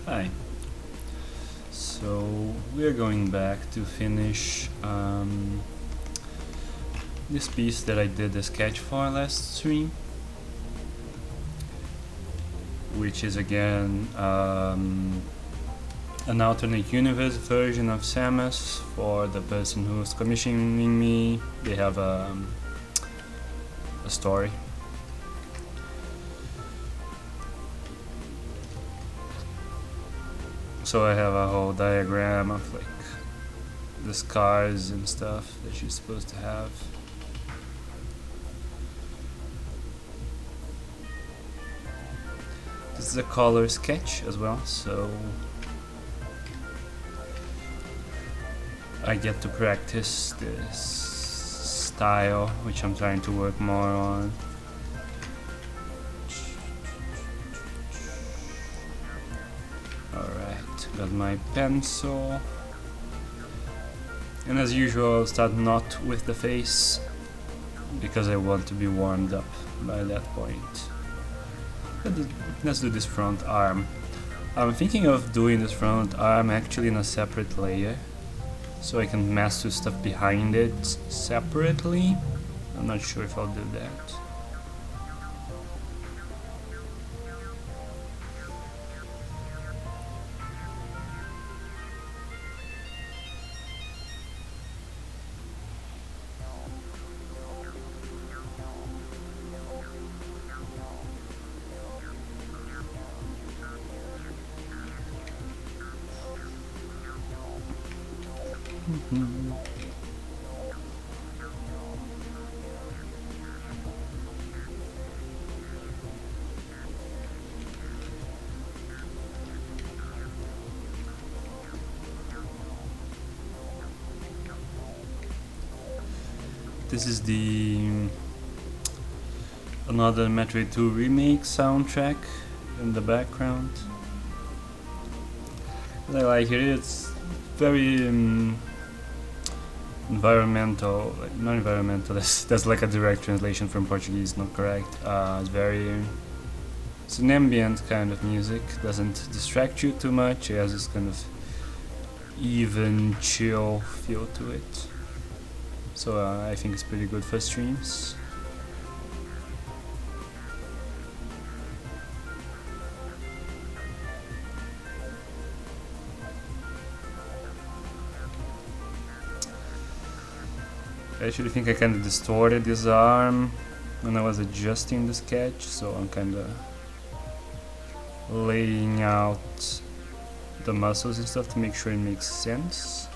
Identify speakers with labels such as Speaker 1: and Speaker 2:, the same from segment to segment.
Speaker 1: Hi. So we're going back to finish this piece that I did the sketch for last stream, which is again an alternate universe version of Samus. For the person who's commissioning me, they have a story. So I have a whole diagram of like the scars and stuff that she's supposed to have. This is a color sketch as well, so I get to practice this style, which I'm trying to work more on. Alright, got my pencil. And as usual, I'll start not with the face, because I want to be warmed up by that point. Let's do this front arm. I'm thinking of doing this front arm actually in a separate layer, so I can master stuff behind it separately. I'm not sure if I'll do that. This is the another Metroid 2 remake soundtrack in the background. I like it. It's very environmental, like, not environmental. That's like a direct translation from Portuguese, not correct. It's an ambient kind of music. Doesn't distract you too much. It has this kind of even, chill feel to it. So I think it's pretty good for streams. I actually think I kind of distorted this arm when I was adjusting the sketch, so I'm kind of laying out the muscles and stuff to make sure it makes sense.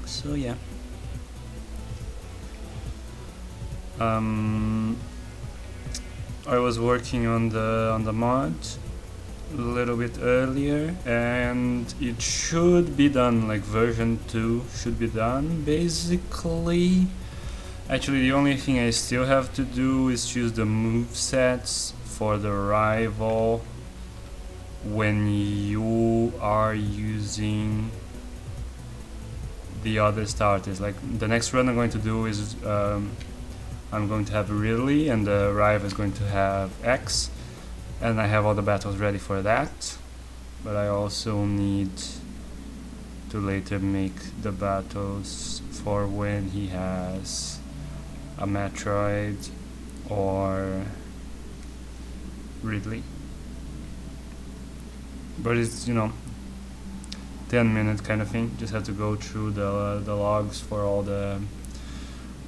Speaker 1: So yeah. I was working on the mod a little bit earlier, and it should be done, like version 2 should be done basically. Actually, the only thing I still have to do is choose the movesets for the rival when you are using the other starters. Like, the next run I'm going to do is I'm going to have Ridley, and the rival is going to have X, and I have all the battles ready for that. But I also need to later make the battles for when he has a Metroid or Ridley. But it's, 10-minute kind of thing. Just have to go through the logs for all the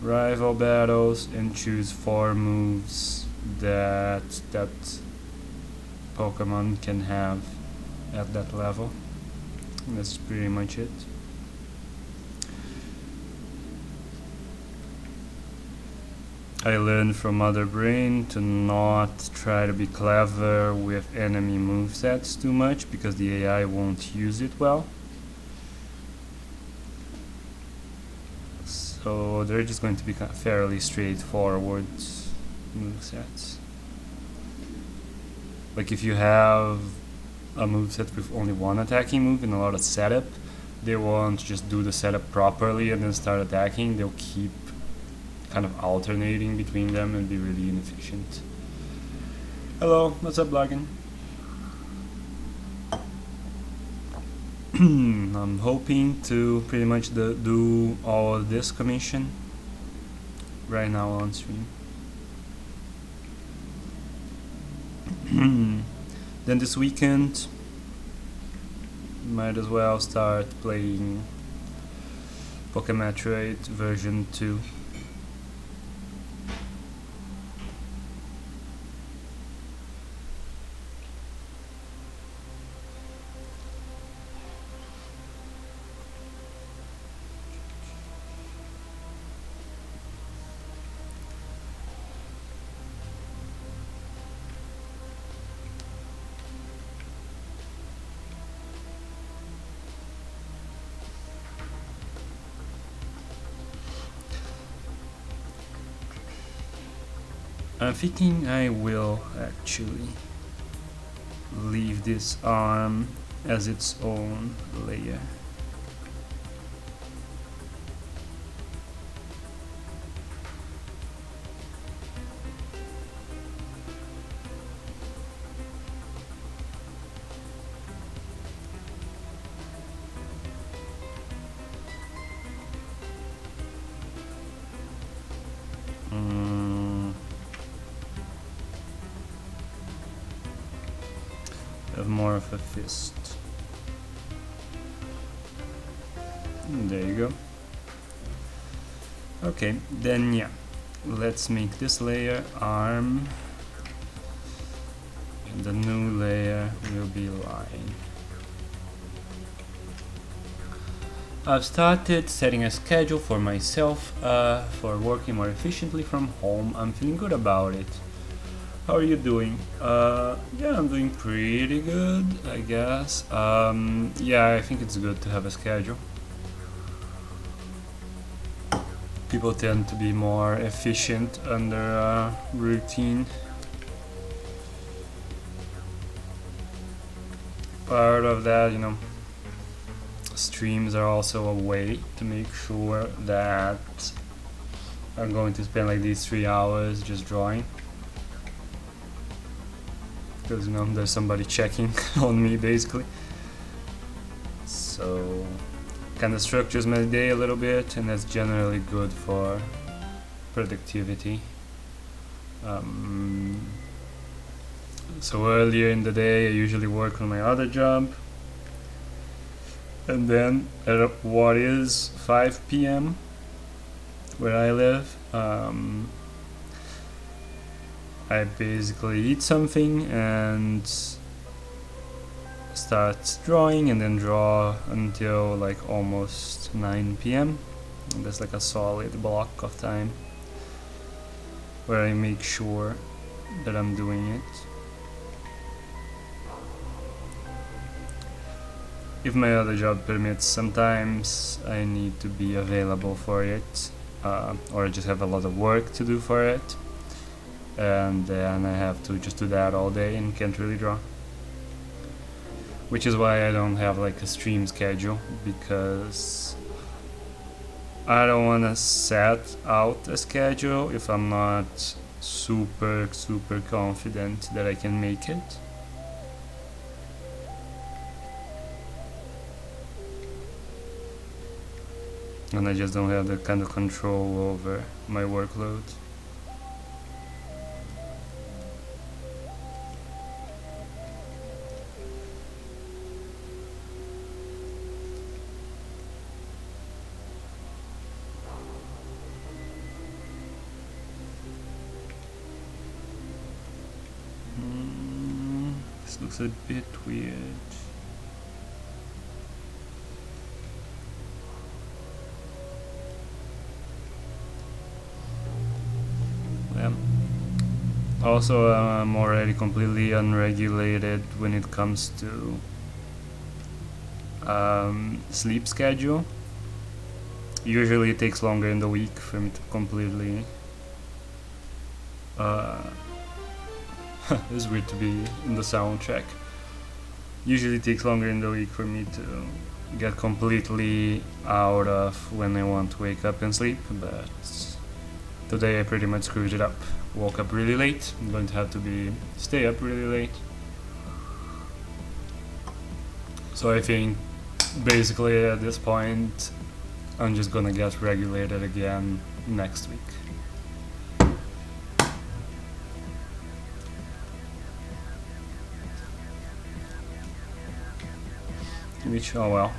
Speaker 1: rival battles and choose 4 moves that Pokemon can have at that level. And that's pretty much it. I learned from Mother Brain to not try to be clever with enemy movesets too much, because the AI won't use it well. So they're just going to be fairly straightforward movesets. Like if you have a moveset with only one attacking move and a lot of setup, they won't just do the setup properly and then start attacking. They'll keep kind of alternating between them and be really inefficient. Hello, what's up, Blagan? I'm hoping to pretty much do all of this commission right now on stream. Then this weekend might as well start playing Pokemon Metroid version 2. I'm thinking I will actually leave this arm as its own layer. Have more of a fist. There you go. Okay, then yeah, let's make this layer arm, and the new layer will be line. I've started setting a schedule for myself for working more efficiently from home. I'm feeling good about it. How are you doing? Yeah, I'm doing pretty good, I guess. Yeah, I think it's good to have a schedule. People tend to be more efficient under a routine. Part of that, you know, streams are also a way to make sure that I'm going to spend like these 3 hours just drawing. Because, you know, there's somebody checking on me basically. So kind of structures my day a little bit, and that's generally good for productivity. So earlier in the day I usually work on my other job, and then at what is 5 p.m. where I live, I basically eat something and start drawing, and then draw until like almost 9 p.m. And that's like a solid block of time where I make sure that I'm doing it. If my other job permits, sometimes I need to be available for it, or I just have a lot of work to do for it, and then I have to just do that all day and can't really draw. Which is why I don't have like a stream schedule, because I don't want to set out a schedule if I'm not super confident that I can make it. And I just don't have the kind of control over my workload. This looks a bit weird. Also, I'm already completely unregulated when it comes to sleep schedule. Usually it takes longer in the week for me to completely It's weird to be in the soundtrack. Usually it takes longer in the week for me to get completely out of when I want to wake up and sleep, but today I pretty much screwed it up. Woke up really late. I'm going to have to stay up really late. So I think basically at this point I'm just gonna get regulated again next week. Which, oh well.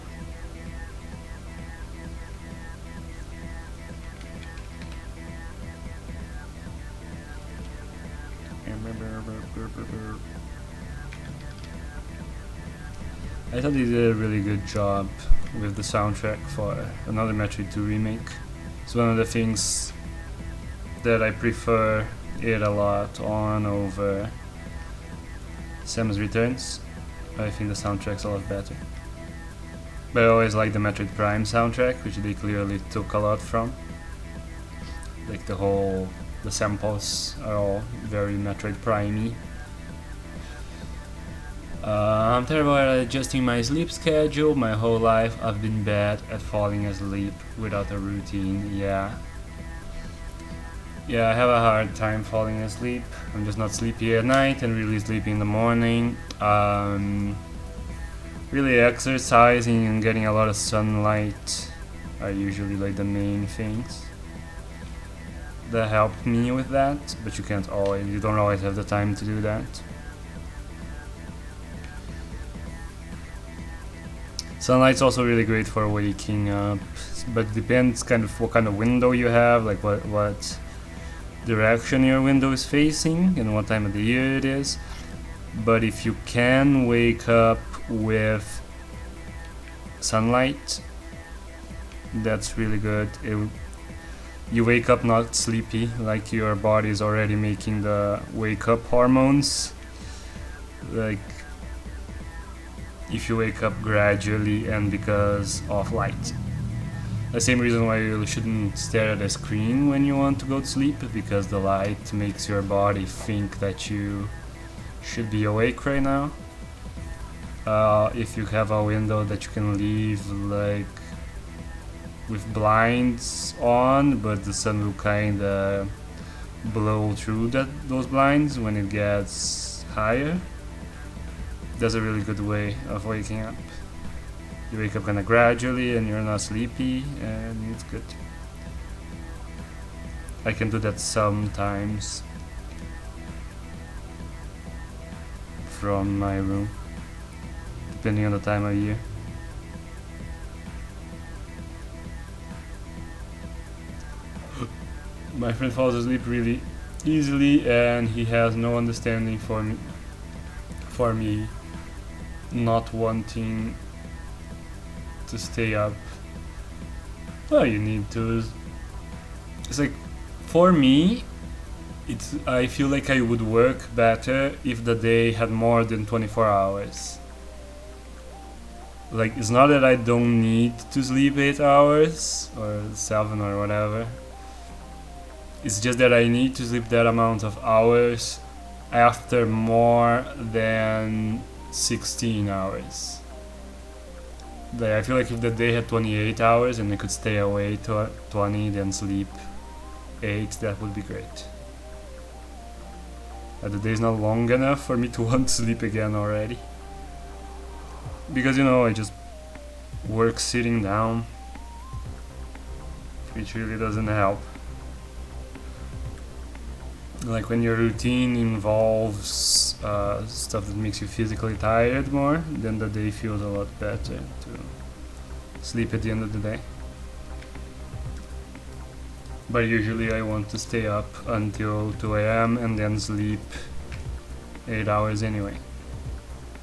Speaker 1: I thought they did a really good job with the soundtrack for another Metroid 2 remake. It's one of the things that I prefer it a lot on over Samus Returns. I think the soundtrack's a lot better. But I always like the Metroid Prime soundtrack, which they clearly took a lot from. Like the samples are all very Metroid Prime-y. I'm terrible at adjusting my sleep schedule. My whole life I've been bad at falling asleep without a routine. Yeah, I have a hard time falling asleep. I'm just not sleepy at night and really sleepy in the morning. Really exercising and getting a lot of sunlight are usually like the main things that help me with that, but you don't always have the time to do that. Sunlight's also really great for waking up, but it depends kind of what kind of window you have, like what direction your window is facing and what time of the year it is. But if you can wake up with sunlight, that's really good. You wake up not sleepy, like your body is already making the wake up hormones. Like if you wake up gradually and because of light. The same reason why you shouldn't stare at a screen when you want to go to sleep, because the light makes your body think that you should be awake right now. If you have a window that you can leave like with blinds on, but the sun will kinda blow through those blinds when it gets higher, that's a really good way of waking up. You wake up kinda gradually and you're not sleepy, and it's good. I can do that sometimes from my room, depending on the time of year. My friend falls asleep really easily and he has no understanding for me not wanting to stay up. Well, you need to. It's like, for me, I feel like I would work better if the day had more than 24 hours. Like, it's not that I don't need to sleep 8 hours or 7 or whatever. It's just that I need to sleep that amount of hours after more than 16 hours. Like, I feel like if the day had 28 hours and I could stay awake to 20 then sleep 8, that would be great. But the day is not long enough for me to want to sleep again already. Because, I just work sitting down, which really doesn't help. Like, when your routine involves stuff that makes you physically tired more, then the day feels a lot better to sleep at the end of the day. But usually I want to stay up until 2 AM and then sleep 8 hours anyway.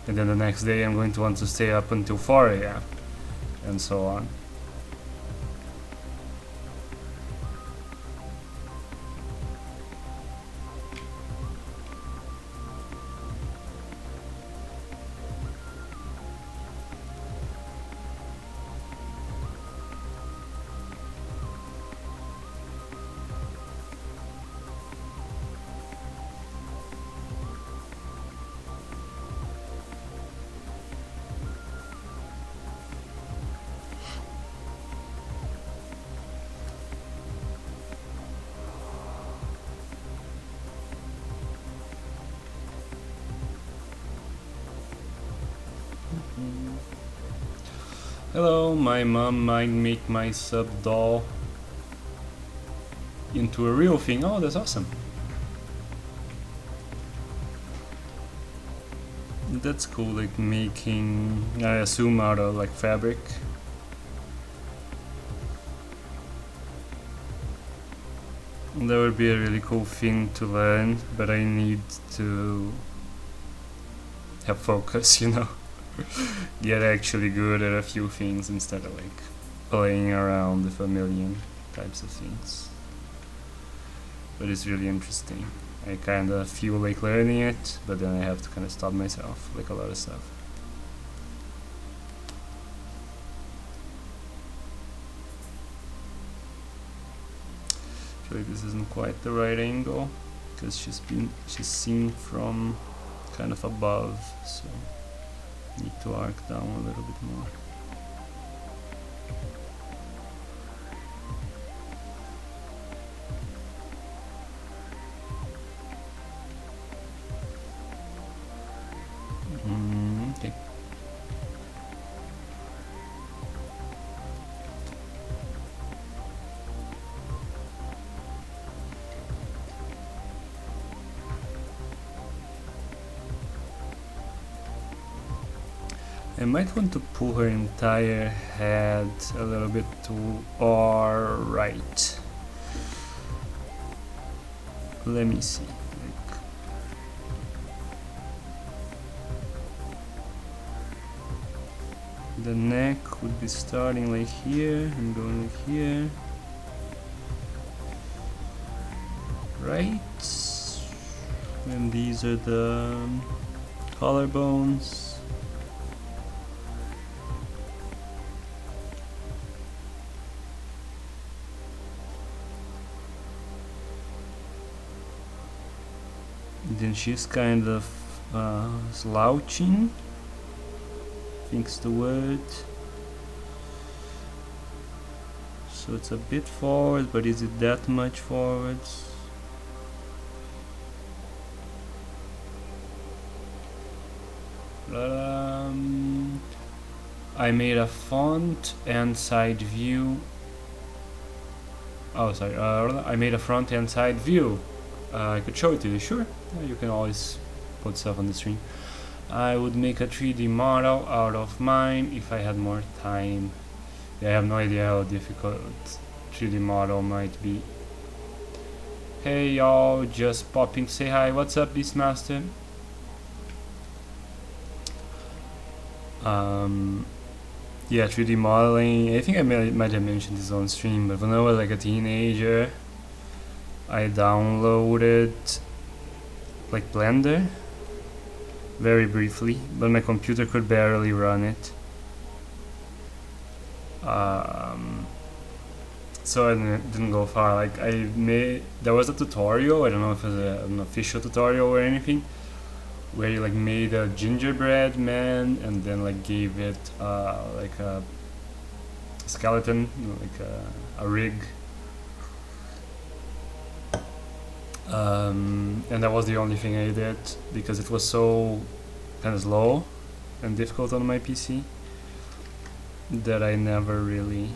Speaker 1: And then the next day I'm going to want to stay up until 4 AM and so on. Hello, my mom might make my sub doll into a real thing. Oh, that's awesome. That's cool, like making, I assume, out of like fabric. That would be a really cool thing to learn, but I need to have focus, you know. Get actually good at a few things instead of like playing around with a million types of things. But it's really interesting. I kinda feel like learning it, but then I have to kinda stop myself, like a lot of stuff. I feel like this isn't quite the right angle, because she's seen from kind of above, so need to arc down a little bit more. Okay. I might want to pull her entire head a little bit to our right. Let me see. The neck would be starting like here and going like here. Right? And these are the collarbones. Then she's kind of slouching, I think's the word. So it's a bit forward, but is it that much forwards? I made a front and side view. Oh, sorry. I made a front and side view. I could show it to you, sure? Yeah, you can always put stuff on the stream. I would make a 3D model out of mine if I had more time. Yeah, I have no idea how difficult 3D model might be. Hey y'all, just popping to say hi. What's up, Beastmaster? Yeah, 3D modeling. I think I might have mentioned this on stream, but when I was like a teenager, I downloaded like Blender very briefly, but my computer could barely run it. So I didn't go far. Like there was a tutorial. I don't know if it was an official tutorial or anything, where you like made a gingerbread man and then like gave it like a skeleton, like a rig. And that was the only thing I did because it was so kind of slow and difficult on my PC that I never really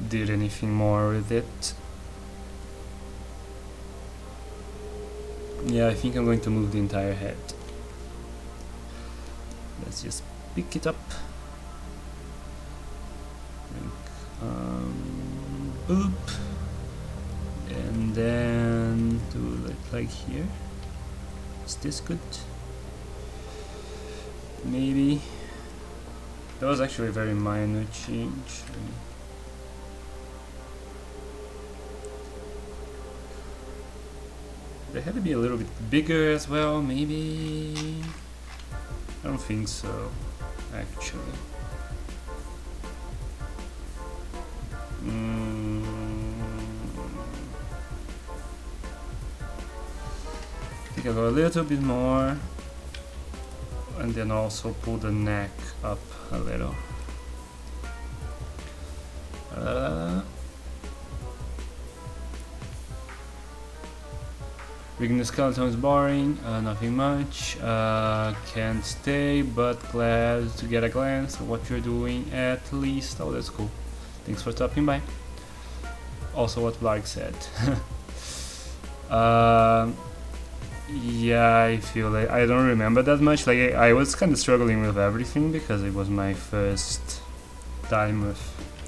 Speaker 1: did anything more with it. Yeah, I think I'm going to move the entire head. Let's just pick it up. Boop. And then do it like here. Is this good? Maybe. That was actually a very minor change. They had to be a little bit bigger as well, maybe. I don't think so, actually. I think I'll go a little bit more, and then also pull the neck up a little. Rigging the skeleton is boring, nothing much. Can't stay, but glad to get a glance at what you're doing at least. Oh, that's cool. Thanks for stopping by. Also what Blarg said. Yeah, I feel like I don't remember that much. Like I was kind of struggling with everything because it was my first time with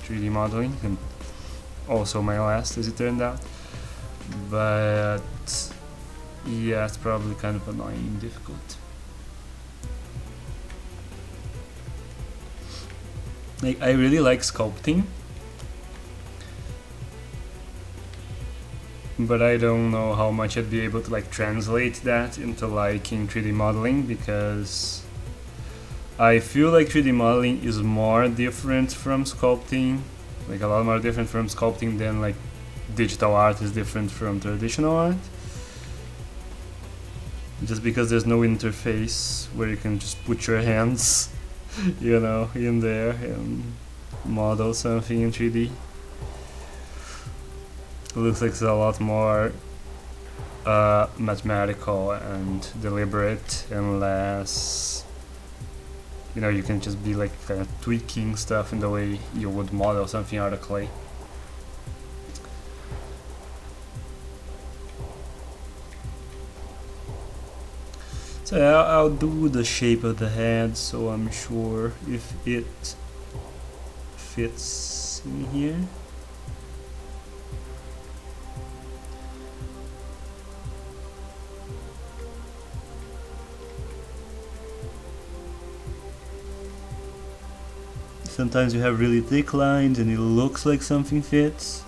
Speaker 1: 3D modeling and also my last, as it turned out. But yeah, it's probably kind of annoying and difficult. Like I really like sculpting, but I don't know how much I'd be able to like translate that into liking 3D modeling, because I feel like 3D modeling is more different from sculpting, like a lot more different from sculpting than like digital art is different from traditional art. Just because there's no interface where you can just put your hands, you know, in there and model something in 3D. It looks like it's a lot more mathematical and deliberate and less, you know, you can just be like kind of tweaking stuff in the way you would model something out of clay. So I'll do the shape of the head so I'm sure if it fits in here. Sometimes you have really thick lines and it looks like something fits,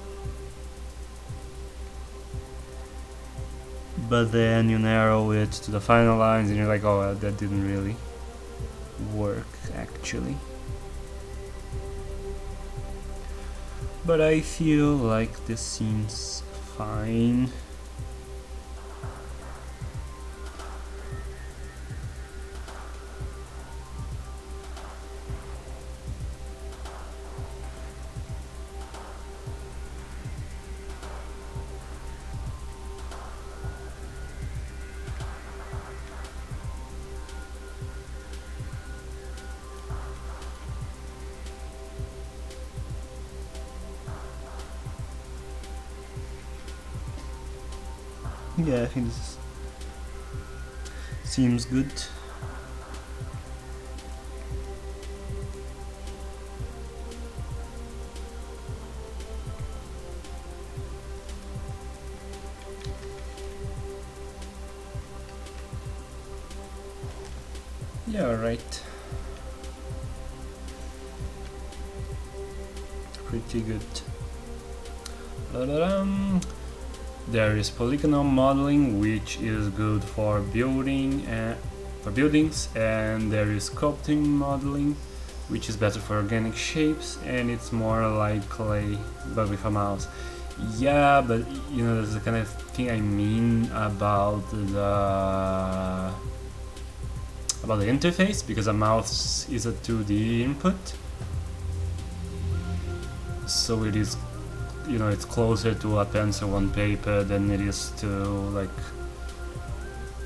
Speaker 1: but then you narrow it to the final lines and you're like, oh, that didn't really work actually. But I feel like this seems fine. Yeah, I think this seems good. Yeah, right. Pretty good. There is polygonal modeling, which is good for buildings, and there is sculpting modeling, which is better for organic shapes, and it's more like clay but with a mouse. Yeah, but you know, that's the kind of thing I mean about the interface, because a mouse is a 2D input, so it is, you know, it's closer to a pencil on paper than it is to like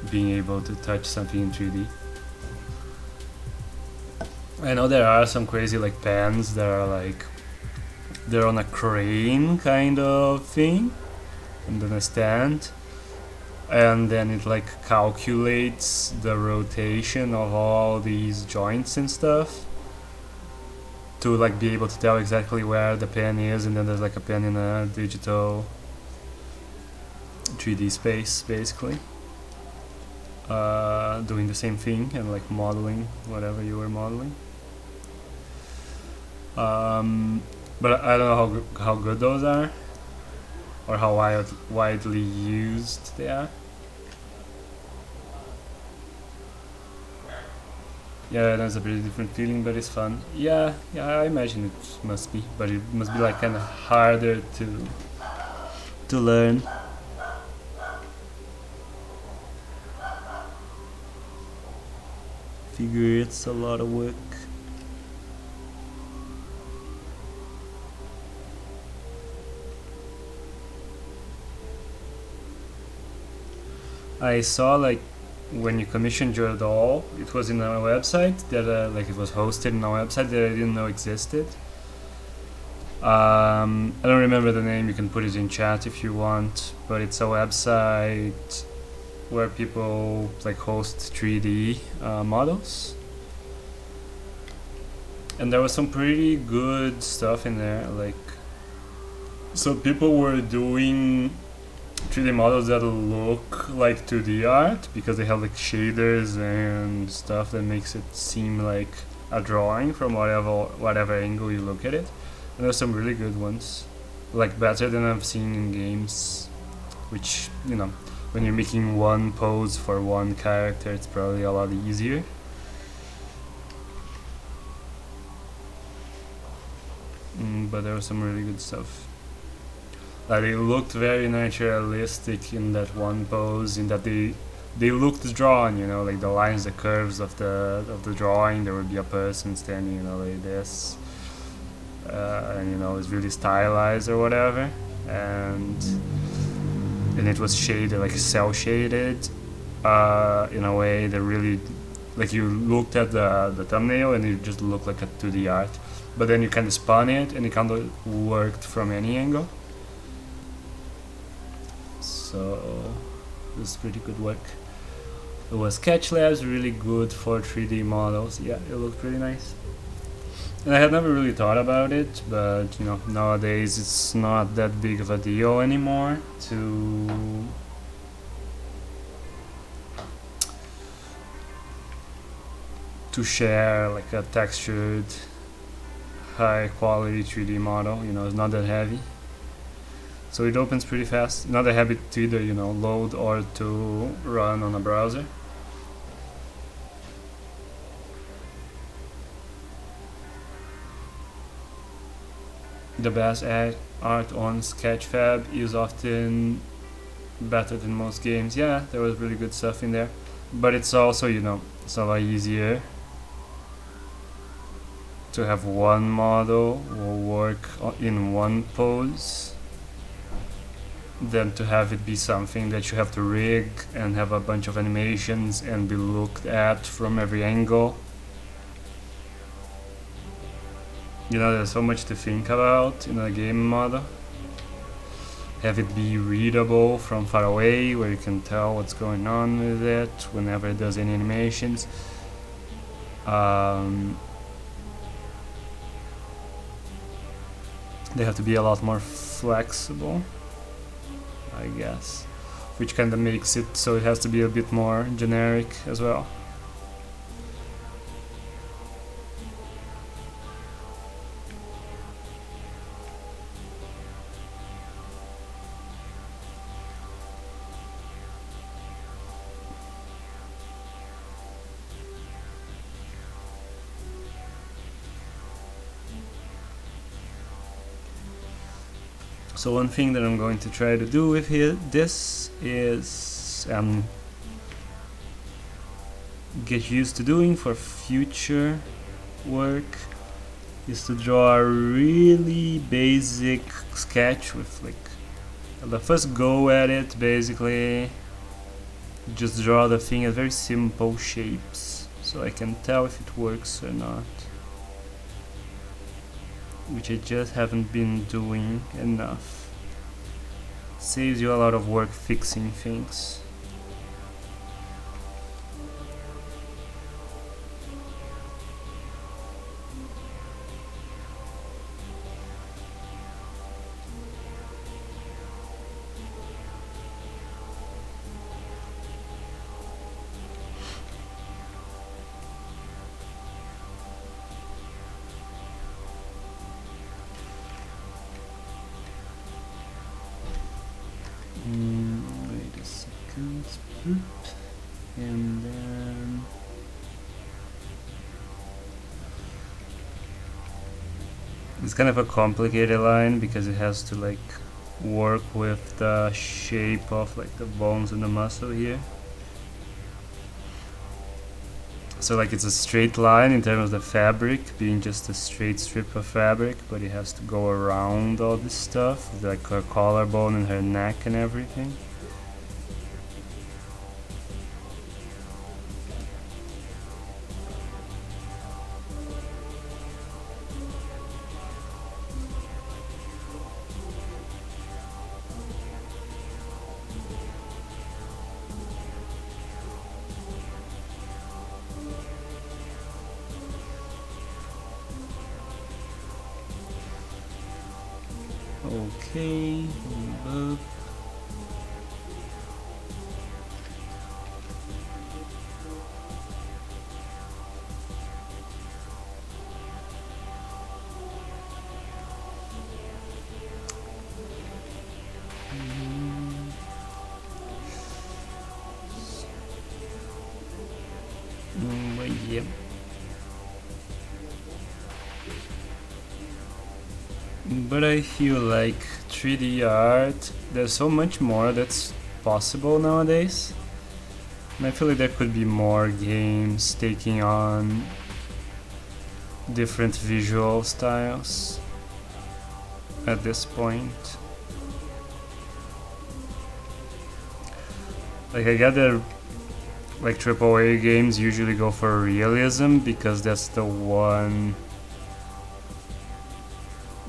Speaker 1: being able to touch something in 3D. I know there are some crazy like pens that are like they're on a crane kind of thing and then a stand, and then it like calculates the rotation of all these joints and stuff to like be able to tell exactly where the pen is, and then there's like a pen in a digital 3D space basically, doing the same thing and like modeling whatever you were modeling. But I don't know how good those are or how widely used they are. Yeah, that's a pretty different feeling, but it's fun. Yeah, I imagine it must be, but it must be like kind of harder to learn. Figure it's a lot of work. I saw like when you commissioned your doll, it was in our website that like it was hosted in our website that I didn't know existed. I don't remember the name. You can put it in chat if you want, but it's a website where people like host 3D models, and there was some pretty good stuff in there. Like, so people were doing 3D models that look like 2D art because they have like shaders and stuff that makes it seem like a drawing from whatever angle you look at it. And there's some really good ones, like better than I've seen in games, which, you know, when you're making one pose for one character, it's probably a lot easier. But there was some really good stuff. Like, it looked very naturalistic in that one pose, in that they looked drawn, you know, like the lines, the curves of the drawing. There would be a person standing, you know, like this, and you know, it's really stylized or whatever, and it was shaded, like cell shaded, in a way that really, like, you looked at the thumbnail and it just looked like a 2D art, but then you kind of spun it and it kind of worked from any angle. So this is pretty good work. It was Sketch Labs, really good for 3D models. Yeah, it looked pretty nice. And I had never really thought about it, but you know, nowadays it's not that big of a deal anymore to share like a textured, high quality 3D model. You know, it's not that heavy, so it opens pretty fast. Not that heavy to either, you know, load or to run on a browser. The best art on Sketchfab is often better than most games. Yeah, there was really good stuff in there, but it's also, you know, it's a lot easier to have one model will work in one pose than to have it be something that you have to rig and have a bunch of animations and be looked at from every angle. You know, there's so much to think about in a game model. Have it be readable from far away, where you can tell what's going on with it whenever it does any animations. They have to be a lot more flexible, I guess, which kind of makes it so it has to be a bit more generic as well. So one thing that I'm going to try to do with this is get used to doing for future work is to draw a really basic sketch with like the first go at it, basically just draw the thing at very simple shapes so I can tell if it works or not, which I just haven't been doing enough. Saves you a lot of work fixing things. Wait a second. And then it's kind of a complicated line because it has to like work with the shape of like the bones and the muscle here. So like it's a straight line in terms of the fabric being just a straight strip of fabric, but it has to go around all this stuff, like her collarbone and her neck and everything. Okay, move up. Yep. But I feel like 3D art, there's so much more that's possible nowadays. And I feel like there could be more games taking on different visual styles at this point. Like I get that like AAA games usually go for realism because that's the one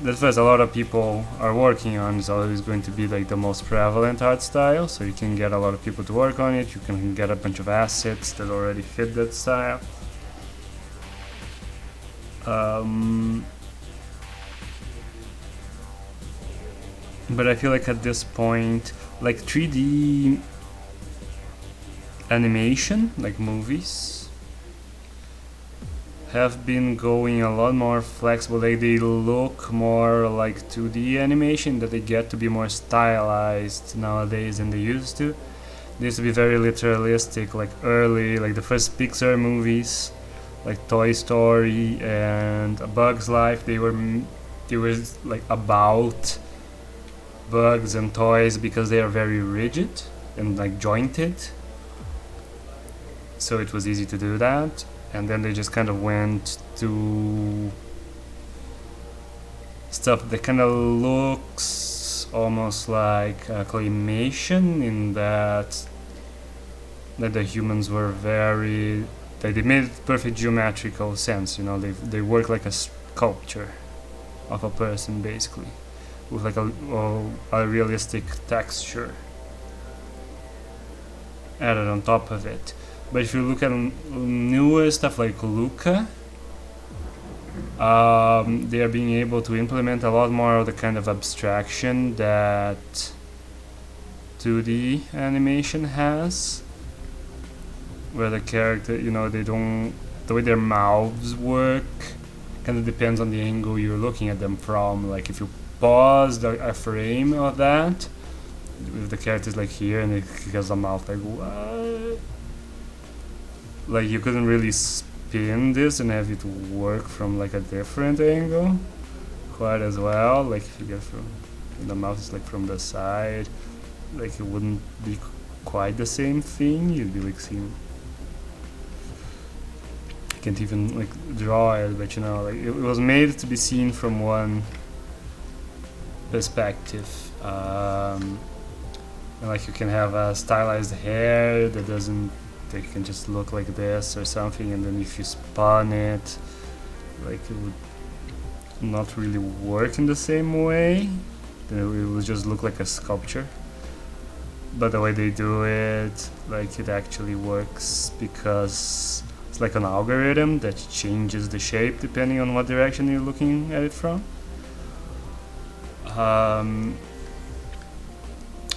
Speaker 1: that first a lot of people are working on. Is always going to be like the most prevalent art style, so you can get a lot of people to work on it. You can get a bunch of assets that already fit that style. But I feel like at this point, like 3D animation, like movies, have been going a lot more flexible. Like they look more like 2D animation, that they get to be more stylized nowadays than they used to. They used to be very literalistic, like early, like the first Pixar movies, like Toy Story and A Bug's Life. They were like about bugs and toys because they are very rigid and like jointed. So it was easy to do that. And then they just kind of went to stuff that kind of looks almost like claymation, in that the humans were very, they made perfect geometrical sense, you know. They work like a sculpture of a person basically, with like a realistic texture added on top of it. But if you look at newer stuff like Luca, they are being able to implement a lot more of the kind of abstraction that 2D animation has, where the character, you know, the way their mouths work kind of depends on the angle you're looking at them from. Like if you pause a frame of that, if the character's like here and it has a mouth like what? Like you couldn't really spin this and have it work from like a different angle quite as well. Like if you get from the mouth is like from the side, like it wouldn't be quite the same thing. You'd be like seeing, I can't even like draw it, but you know, like it was made to be seen from one perspective. And like you can have a stylized hair that doesn't, they can just look like this or something, and then if you spun it, like it would not really work in the same way. Then it would just look like a sculpture. But the way they do it, like it actually works because it's like an algorithm that changes the shape depending on what direction you're looking at it from.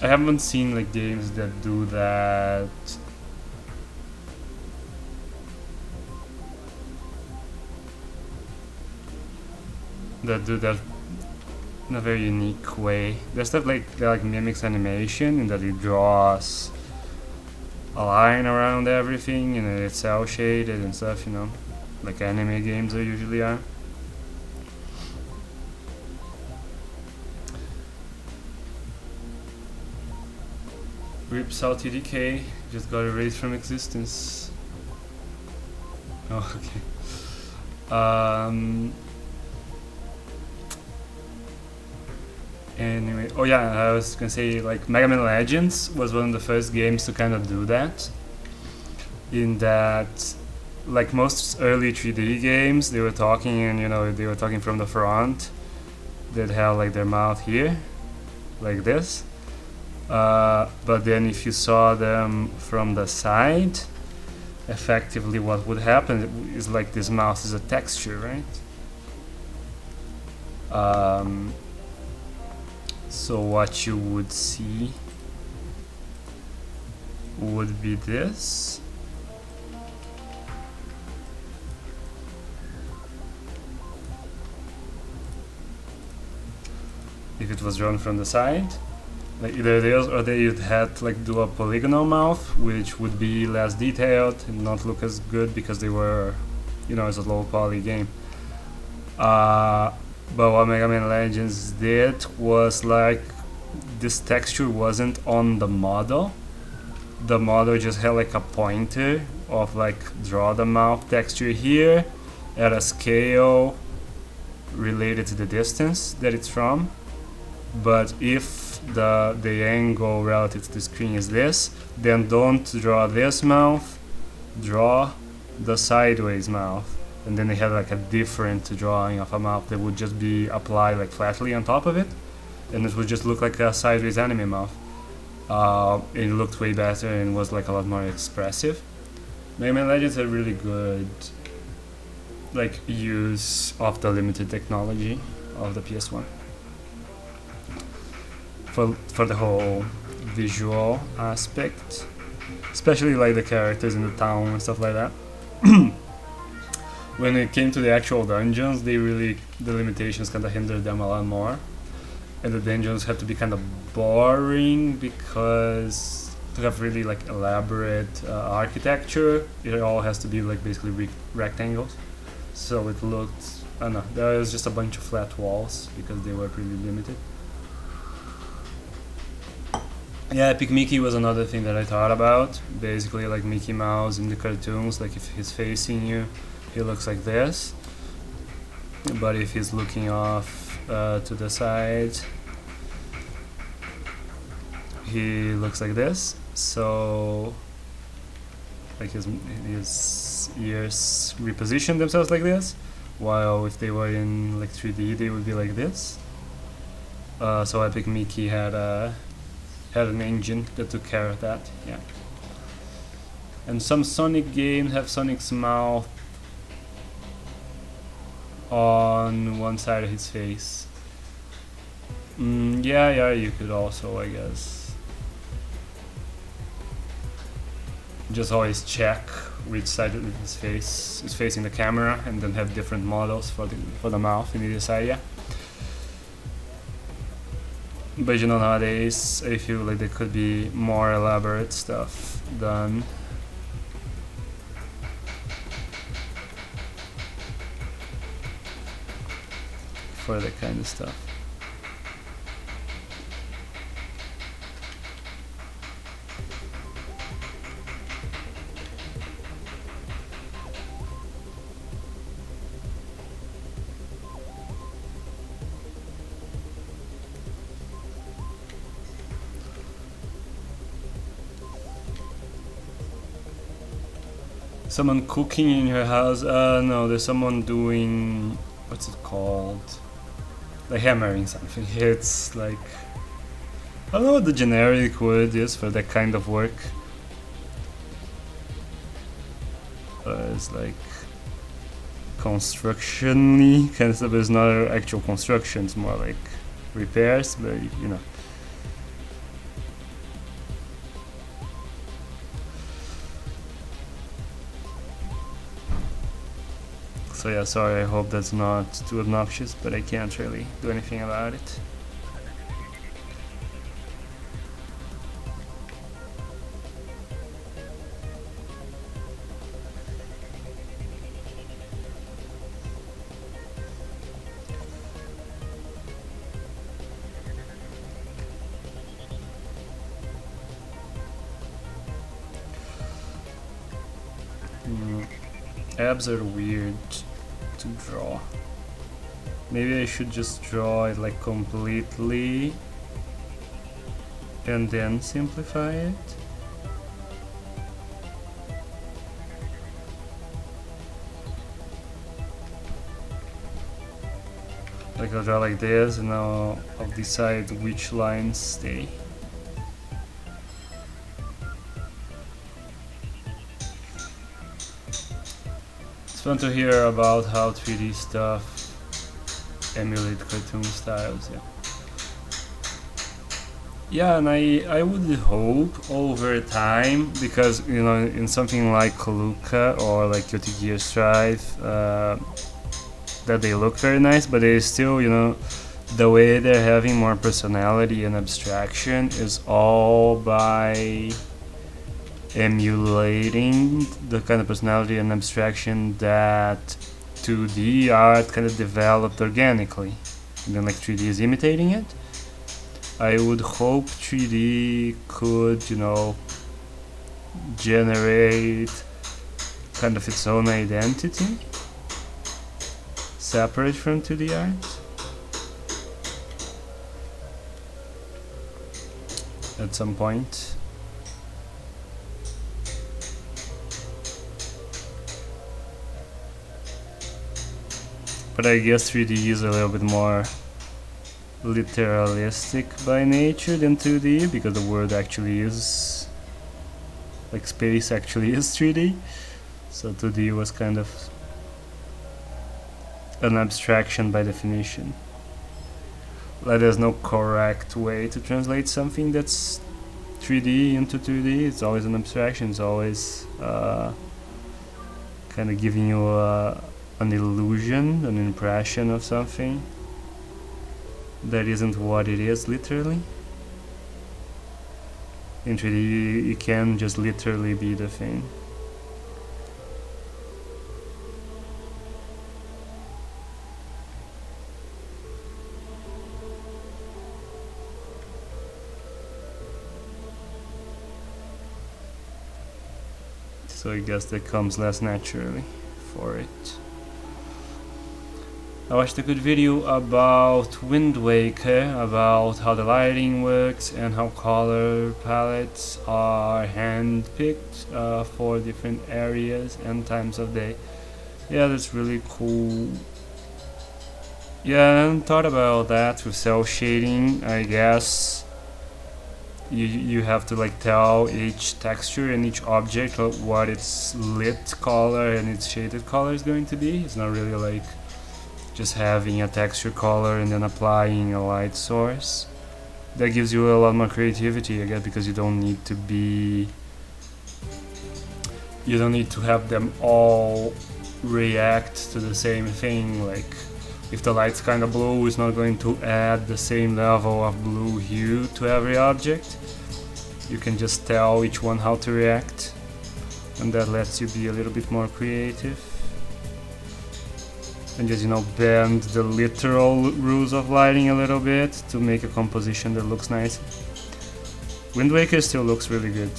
Speaker 1: I haven't seen like games that do that in a very unique way. There's stuff that mimics animation, in that it draws a line around everything and it's cell shaded and stuff, you know, like anime games usually are. Rip Salty Decay just got erased from existence. Oh, okay. Anyway, oh yeah, I was gonna say, like, Mega Man Legends was one of the first games to kind of do that. In that, like most early 3D games, they were talking, and you know, they were talking from the front. They'd have like their mouth here, like this. But then if you saw them from the side, effectively what would happen is like this mouth is a texture, right? So what you would see would be this. If it was drawn from the side, like either this or they would had like do a polygonal mouth, which would be less detailed and not look as good because they were, you know, it's a low poly game. But what Mega Man Legends did was like this texture wasn't on the model. The model just had like a pointer of like draw the mouth texture here at a scale related to the distance that it's from. But if the angle relative to the screen is this, then don't draw this mouth, draw the sideways mouth. And then they had like a different drawing of a mouth that would just be applied like flatly on top of it, and it would just look like a sideways anime mouth. It looked way better and was like a lot more expressive. Mega Man Legends had really good like use of the limited technology of the PS1 for the whole visual aspect, especially like the characters in the town and stuff like that. When it came to the actual dungeons, the limitations kind of hindered them a lot more, and the dungeons had to be kind of boring because to have really like elaborate architecture, it all has to be like basically rectangles. So it looked, I don't know, there was just a bunch of flat walls because they were pretty limited. Yeah, Epic Mickey was another thing that I thought about. Basically, like Mickey Mouse in the cartoons, like if he's facing you, he looks like this. But if he's looking off to the side, he looks like this. So, like his ears reposition themselves like this, while if they were in like 3D, they would be like this. So Epic Mickey had an engine that took care of that, yeah. And some Sonic games have Sonic's mouth on one side of his face. Yeah, you could also, I guess. Just always check which side of his face is facing the camera, and then have different models for the mouth in either side, yeah. But you know, nowadays I feel like there could be more elaborate stuff done. For that kind of stuff. Someone cooking in your house? No, there's someone doing, what's it called? Like hammering something. It's like, I don't know what the generic word is for that kind of work. It's like construction-y kind of stuff. It's not actual construction, it's more like repairs, but you know. So yeah, sorry, I hope that's not too obnoxious, but I can't really do anything about it. Abs are weird to draw. Maybe I should just draw it like completely and then simplify it. Like I'll draw like this, and now I'll decide which lines stay. It's fun to hear about how 3D stuff emulate cartoon styles, yeah. Yeah, and I would hope over time, because you know, in something like Luca or like Guilty Gear Strive, that they look very nice, but they still, you know, the way they're having more personality and abstraction is all by emulating the kind of personality and abstraction that 2D art kind of developed organically, and then like 3D is imitating it. I would hope 3D could, you know, generate kind of its own identity separate from 2D art at some point. But I guess 3D is a little bit more literalistic by nature than 2D, because the world actually is, like, space actually is 3D. So 2D was kind of an abstraction by definition. Like, there's no correct way to translate something that's 3D into 2D. It's always an abstraction. It's always kind of giving you an illusion, an impression of something that isn't what it is literally. In 3D, it can just literally be the thing. So I guess that comes less naturally for it. I watched a good video about Wind Waker, about how the lighting works and how color palettes are hand-picked for different areas and times of day. Yeah, that's really cool. Yeah, I hadn't thought about that with cell shading. I guess you have to like tell each texture and each object what its lit color and its shaded color is going to be. It's not really like just having a texture color and then applying a light source. That gives you a lot more creativity, I guess, because you don't need to have them all react to the same thing. Like, if the light's kind of blue, it's not going to add the same level of blue hue to every object. You can just tell each one how to react, and that lets you be a little bit more creative. And just, you know, bend the literal rules of lighting a little bit to make a composition that looks nice. Wind Waker still looks really good,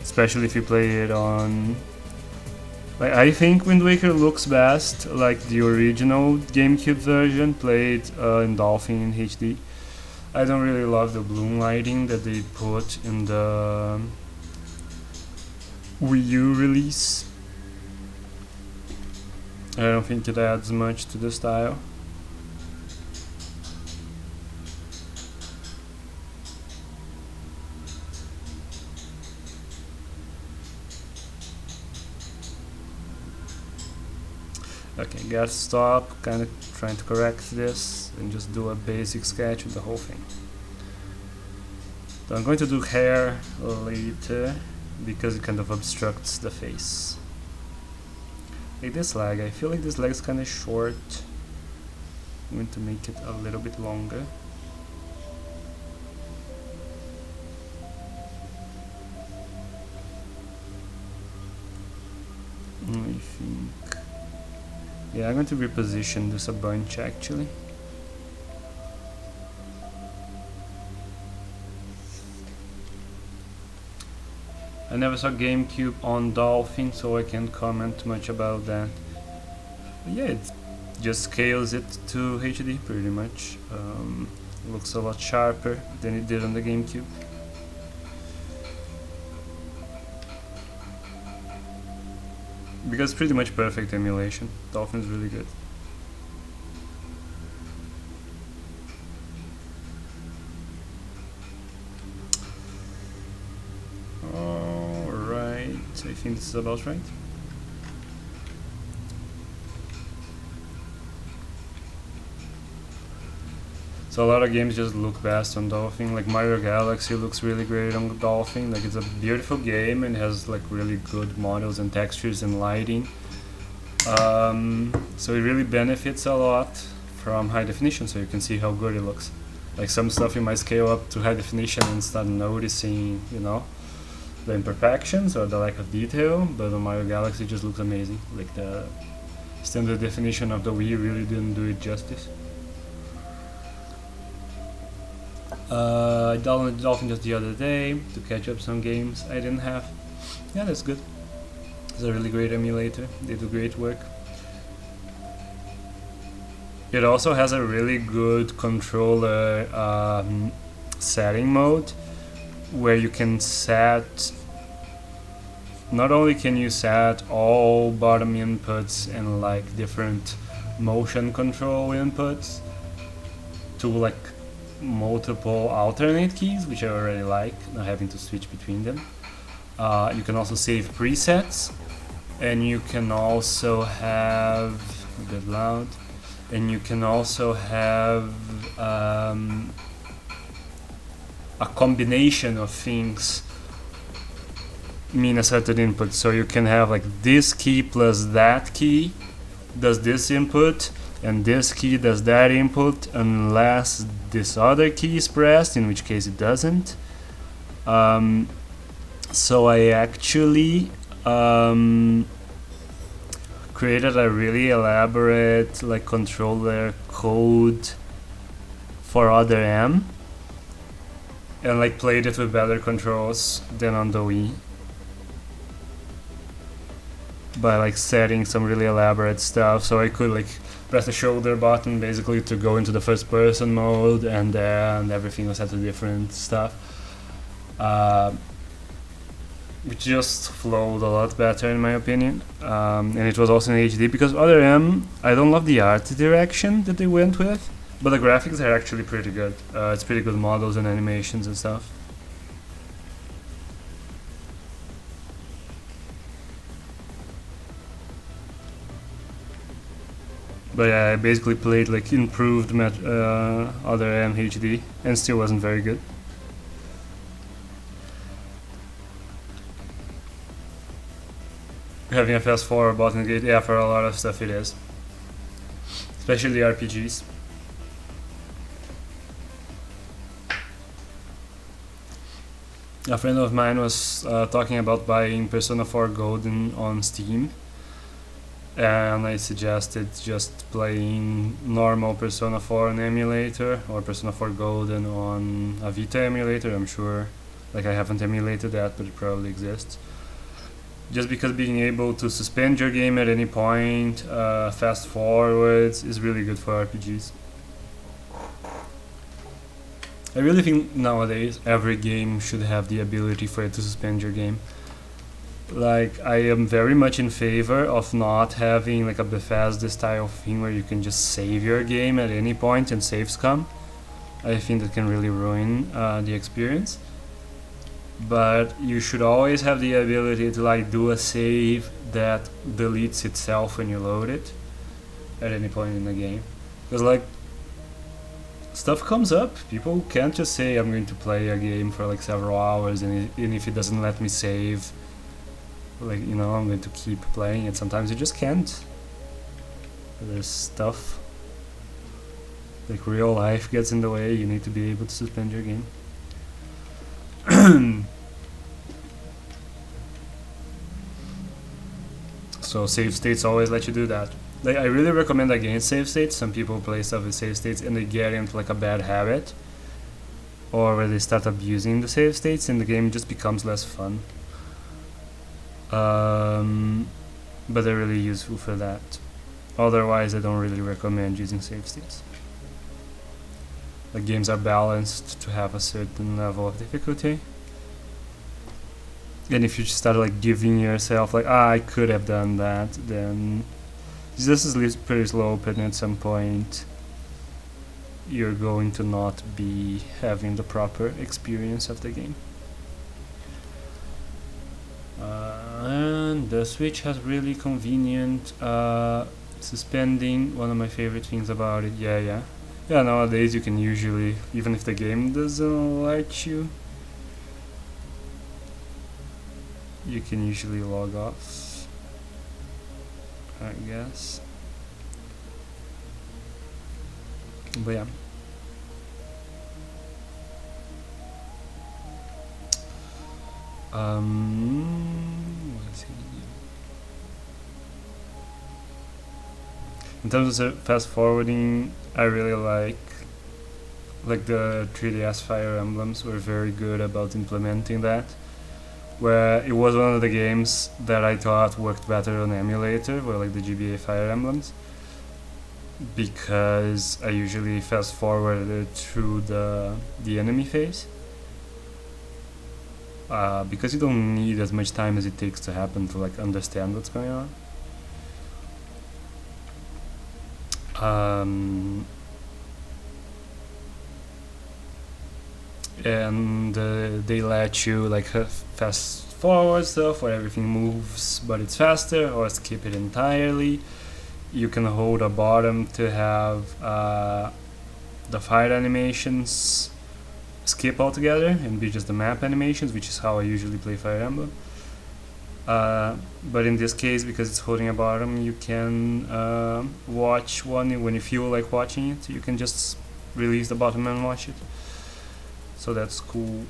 Speaker 1: especially if you play it on... Like, I think Wind Waker looks best like the original GameCube version played in Dolphin in HD. I don't really love the bloom lighting that they put in the Wii U release. I don't think it adds much to the style. Okay, gotta stop kind of trying to correct this and just do a basic sketch of the whole thing. So I'm going to do hair later because it kind of obstructs the face. Like this leg, I feel like this leg is kind of short. I'm going to make it a little bit longer. I think... Yeah, I'm going to reposition this a bunch actually. I never saw GameCube on Dolphin, so I can't comment much about that. But yeah, it just scales it to HD pretty much. Looks a lot sharper than it did on the GameCube. Because pretty much perfect emulation. Dolphin's really good. Alright, I think this is about right. So a lot of games just look best on Dolphin. Like Mario Galaxy looks really great on Dolphin. Like it's a beautiful game and has like really good models and textures and lighting. So it really benefits a lot from high definition, so you can see how good it looks. Like some stuff you might scale up to high definition and start noticing, you know, the imperfections or the lack of detail, but on Mario Galaxy it just looks amazing. Like the standard definition of the Wii really didn't do it justice. I downloaded Dolphin just the other day to catch up some games I didn't have. Yeah, that's good. It's a really great emulator. They do great work. It also has a really good controller setting mode where you can set, not only can you set all bottom inputs and like different motion control inputs to like multiple alternate keys, which I already like, not having to switch between them. You can also save presets, and you can also have a bit loud, and you can also have a combination of things mean a certain input. So you can have like this key plus that key does this input, and this key does that input unless this other key is pressed, in which case it doesn't. So I actually created a really elaborate like controller code for Other M and like played it with better controls than on the Wii by like setting some really elaborate stuff. So I could like press the shoulder button basically to go into the first person mode, and then everything was set to different stuff, which just flowed a lot better in my opinion. And it was also in HD, because Other M, I don't love the art direction that they went with, but the graphics are actually pretty good. It's pretty good models and animations and stuff. But yeah, I basically played like improved Other M HD and still wasn't very good. Having a fast forward button gate, yeah, for a lot of stuff it is. Especially RPGs. A friend of mine was talking about buying Persona 4 Golden on Steam, and I suggested just playing normal Persona 4 on emulator, or Persona 4 Golden on a Vita emulator. I'm sure, like I haven't emulated that, but it probably exists. Just because being able to suspend your game at any point, fast forwards, is really good for RPGs. I really think nowadays every game should have the ability for it to suspend your game. Like, I am very much in favor of not having like a Bethesda style thing where you can just save your game at any point and saves come. I think that can really ruin the experience. But you should always have the ability to like do a save that deletes itself when you load it at any point in the game. Because like, stuff comes up. People can't just say I'm going to play a game for like several hours, and if it doesn't let me save, like, you know, I'm going to keep playing it. Sometimes you just can't. There's stuff, like real life gets in the way. You need to be able to suspend your game. So save states always let you do that. Like, I really recommend against save states. Some people play stuff with save states and they get into like a bad habit, or where they start abusing the save states and the game just becomes less fun. But they're really useful for that. Otherwise, I don't really recommend using save states. The games are balanced to have a certain level of difficulty. And if you just start like giving yourself like, I could have done that, then this is pretty slow, but at some point you're going to not be having the proper experience of the game. And the Switch has really convenient suspending, one of my favorite things about it. Yeah, Yeah, nowadays you can usually, even if the game doesn't let you, you can usually log off, I guess. But yeah. What's he do? In terms of fast forwarding, I really like the 3DS Fire Emblems were very good about implementing that. Where it was one of the games that I thought worked better on emulator, were like the GBA Fire Emblems, because I usually fast forwarded through the enemy phase. Because you don't need as much time as it takes to happen to like understand what's going on. And they let you like fast forward stuff where everything moves but it's faster, or skip it entirely. You can hold a bottom to have the fire animations skip altogether and be just the map animations, which is how I usually play Fire Emblem. But in this case, because it's holding a bottom, you can watch one when you feel like watching it. You can just release the bottom and watch it. So that's cool.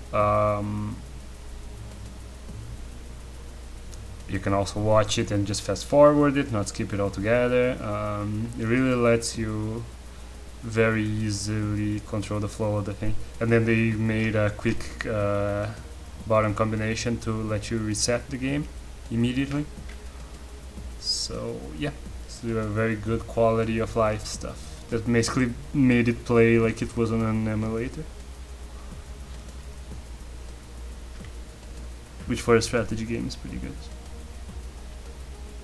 Speaker 1: You can also watch it and just fast forward it, not skip it altogether. It really lets you very easily control the flow of the thing. And then they made a quick bottom combination to let you reset the game immediately. So yeah, it's a very good quality of life stuff that basically made it play like it was on an emulator. Which for a strategy game is pretty good.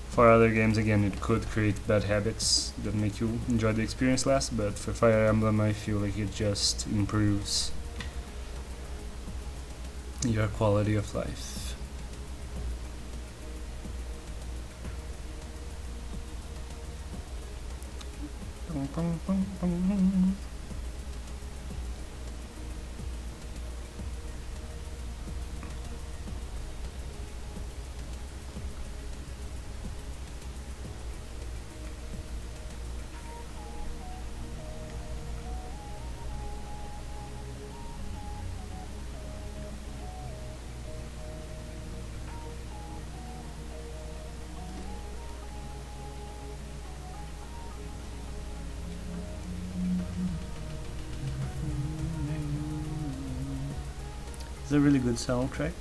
Speaker 1: For other games, again, it could create bad habits that make you enjoy the experience less, but for Fire Emblem I feel like it just improves your quality of life. It's a really good soundtrack.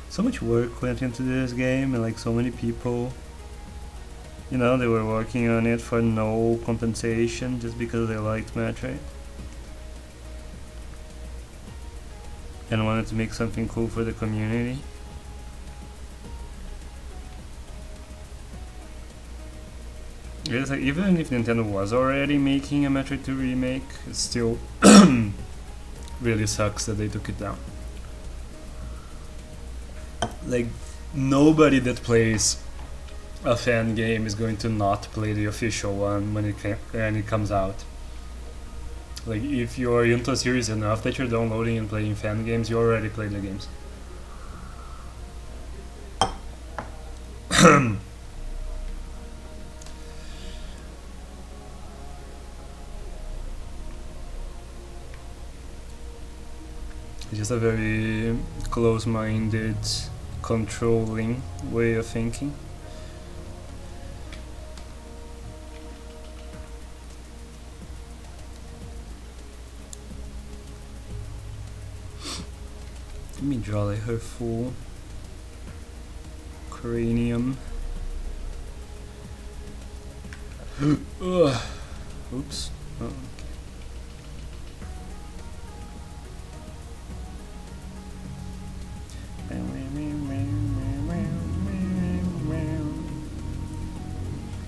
Speaker 1: So much work went into this game, and like so many people, you know, they were working on it for no compensation just because they liked Metroid and wanted to make something cool for the community. It's like, even if Nintendo was already making a Metroid 2 remake, it still really sucks that they took it down. Like, nobody that plays a fan game is going to not play the official one when it comes out. Like, if you're into a series enough that you're downloading and playing fan games, you already played the games. It's just a very close-minded, controlling way of thinking. Let me draw like her full cranium. Oops. Oh.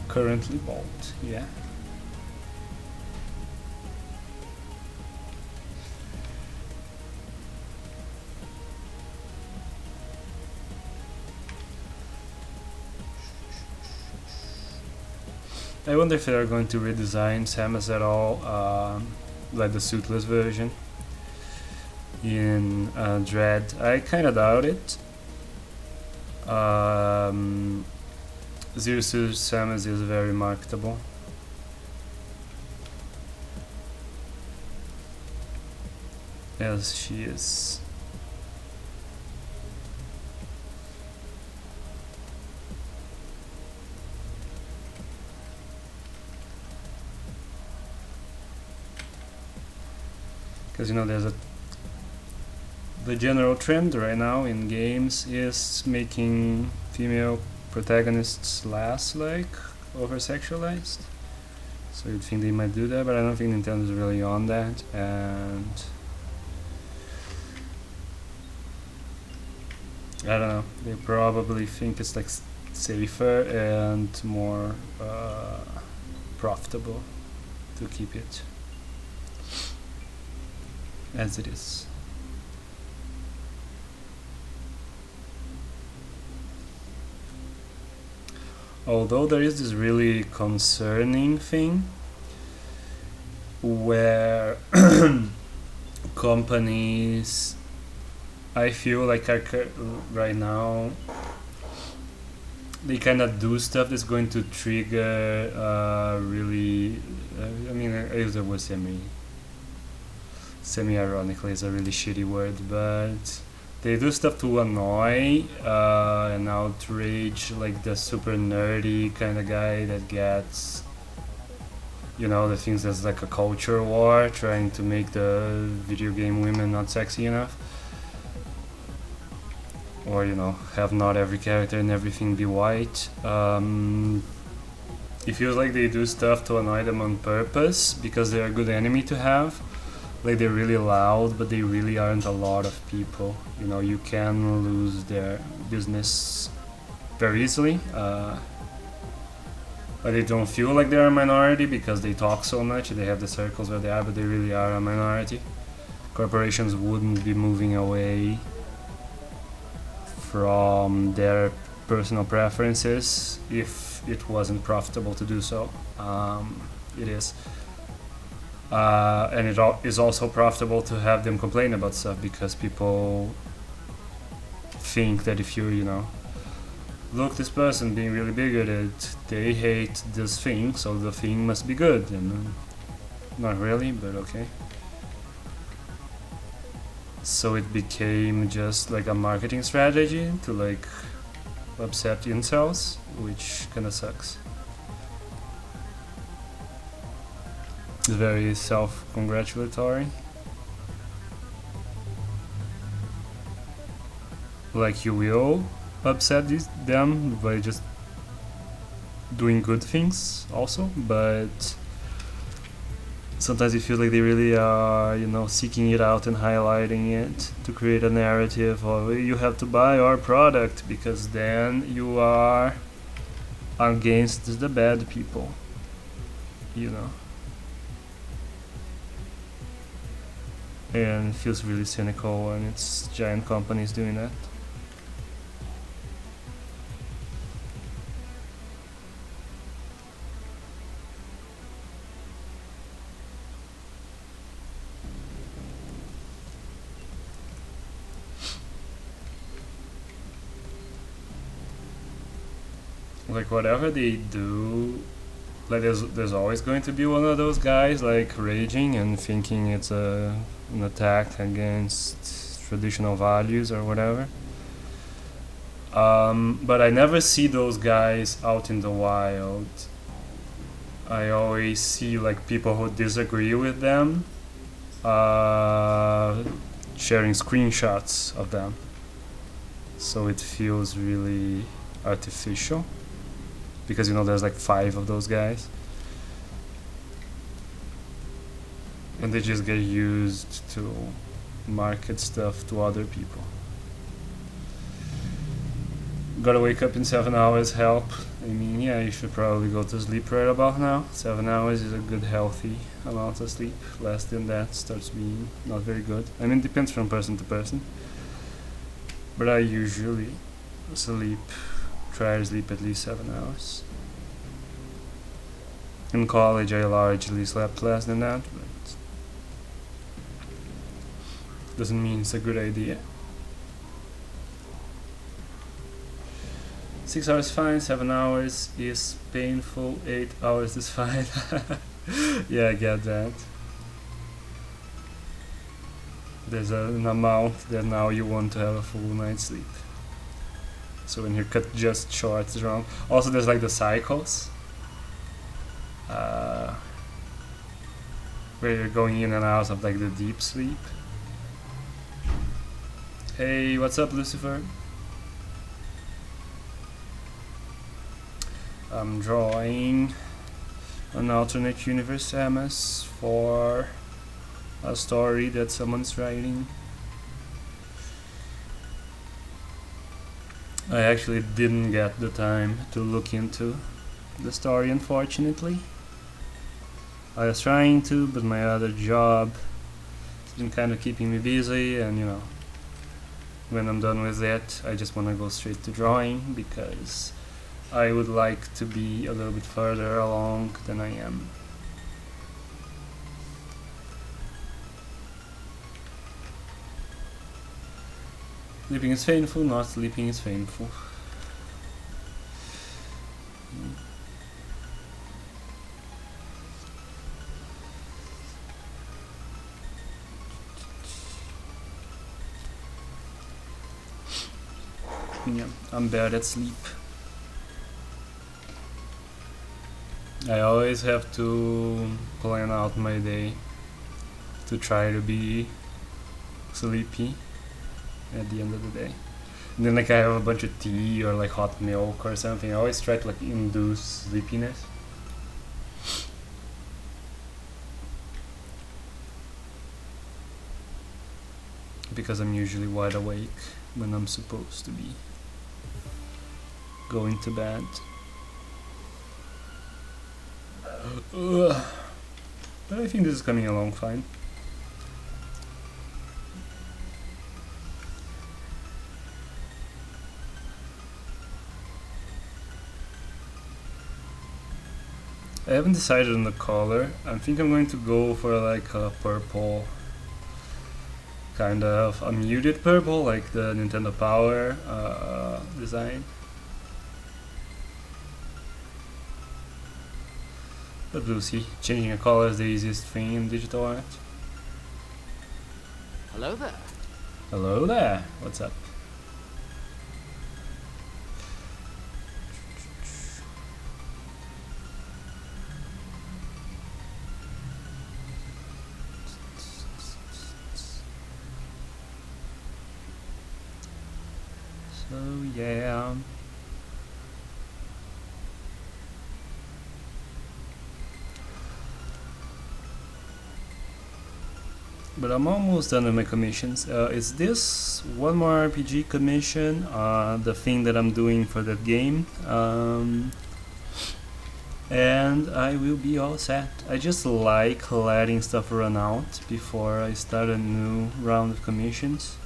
Speaker 1: Currently bald, yeah. I wonder if they are going to redesign Samus at all, like the suitless version in Dread. I kinda doubt it. Zero Suit Samus is very marketable. As she is. Because there's the general trend right now in games is making female protagonists less over sexualized. So you'd think they might do that, but I don't think Nintendo's really on that, and I don't know, they probably think it's safer and more profitable to keep it as it is. Although there is this really concerning thing where companies, I feel like right now, they kind of do stuff that's going to trigger really, I use the word semi-ironically, is a really shitty word, but they do stuff to annoy and outrage the super nerdy kind of guy that gets, the things that's like a culture war, trying to make the video game women not sexy enough. Or, have not every character and everything be white. It feels like they do stuff to annoy them on purpose because they're a good enemy to have. They're really loud, but they really aren't a lot of people. You can lose their business very easily. But they don't feel like they're a minority because they talk so much. They have the circles where they are, but they really are a minority. Corporations wouldn't be moving away from their personal preferences if it wasn't profitable to do so. It is. And it is also profitable to have them complain about stuff because people think that if you, look, this person being really bigoted, they hate this thing, so the thing must be good. And not really, but okay. So it became just a marketing strategy to upset incels, which kinda sucks. It's very self-congratulatory. You will upset them by just doing good things also, but sometimes you feel like they really are, seeking it out and highlighting it to create a narrative of you have to buy our product because then you are against the bad people, And it feels really cynical when it's giant companies doing that. Whatever they do, there's always going to be one of those guys raging and thinking it's an attack against traditional values or whatever. But I never see those guys out in the wild. I always see people who disagree with them sharing screenshots of them. So it feels really artificial. Because there's 5 of those guys, and they just get used to market stuff to other people. Gotta wake up in 7 hours, help. Yeah, you should probably go to sleep right about now. 7 hours is a good healthy amount of sleep. Less than that starts being not very good. It depends from person to person, but I usually try to sleep at least 7 hours. In college I largely slept less than that, but doesn't mean it's a good idea. 6 hours fine, 7 hours is painful, 8 hours is fine. Yeah, I get that. There's an amount that now you want to have a full night's sleep. So when you cut just short, it's wrong. Also, there's like the cycles, where you're going in and out of like the deep sleep. Hey, what's up, Lucifer? I'm drawing an alternate universe Samus for a story that someone's writing. I actually didn't get the time to look into the story, unfortunately. I was trying to, but my other job has been kind of keeping me busy, and you know, when I'm done with that, I just want to go straight to drawing, because I would like to be a little bit further along than I am. Sleeping is painful, not sleeping is painful. Yeah, I'm bad at sleep. I always have to plan out my day to try to be sleepy at the end of the day. And then like I have a bunch of tea or like hot milk or something. I always try to like induce sleepiness. Because I'm usually wide awake when I'm supposed to be going to bed. But I think this is coming along fine. I haven't decided on the color. I think I'm going to go for like a purple, kind of a muted purple, like the Nintendo Power design. But we'll see. Changing a color is the easiest thing in digital art.
Speaker 2: Hello there.
Speaker 1: Hello there. What's up? So yeah. But I'm almost done with my commissions. Is this one more RPG commission, the thing that I'm doing for that game, and I will be all set. I just like letting stuff run out before I start a new round of commissions,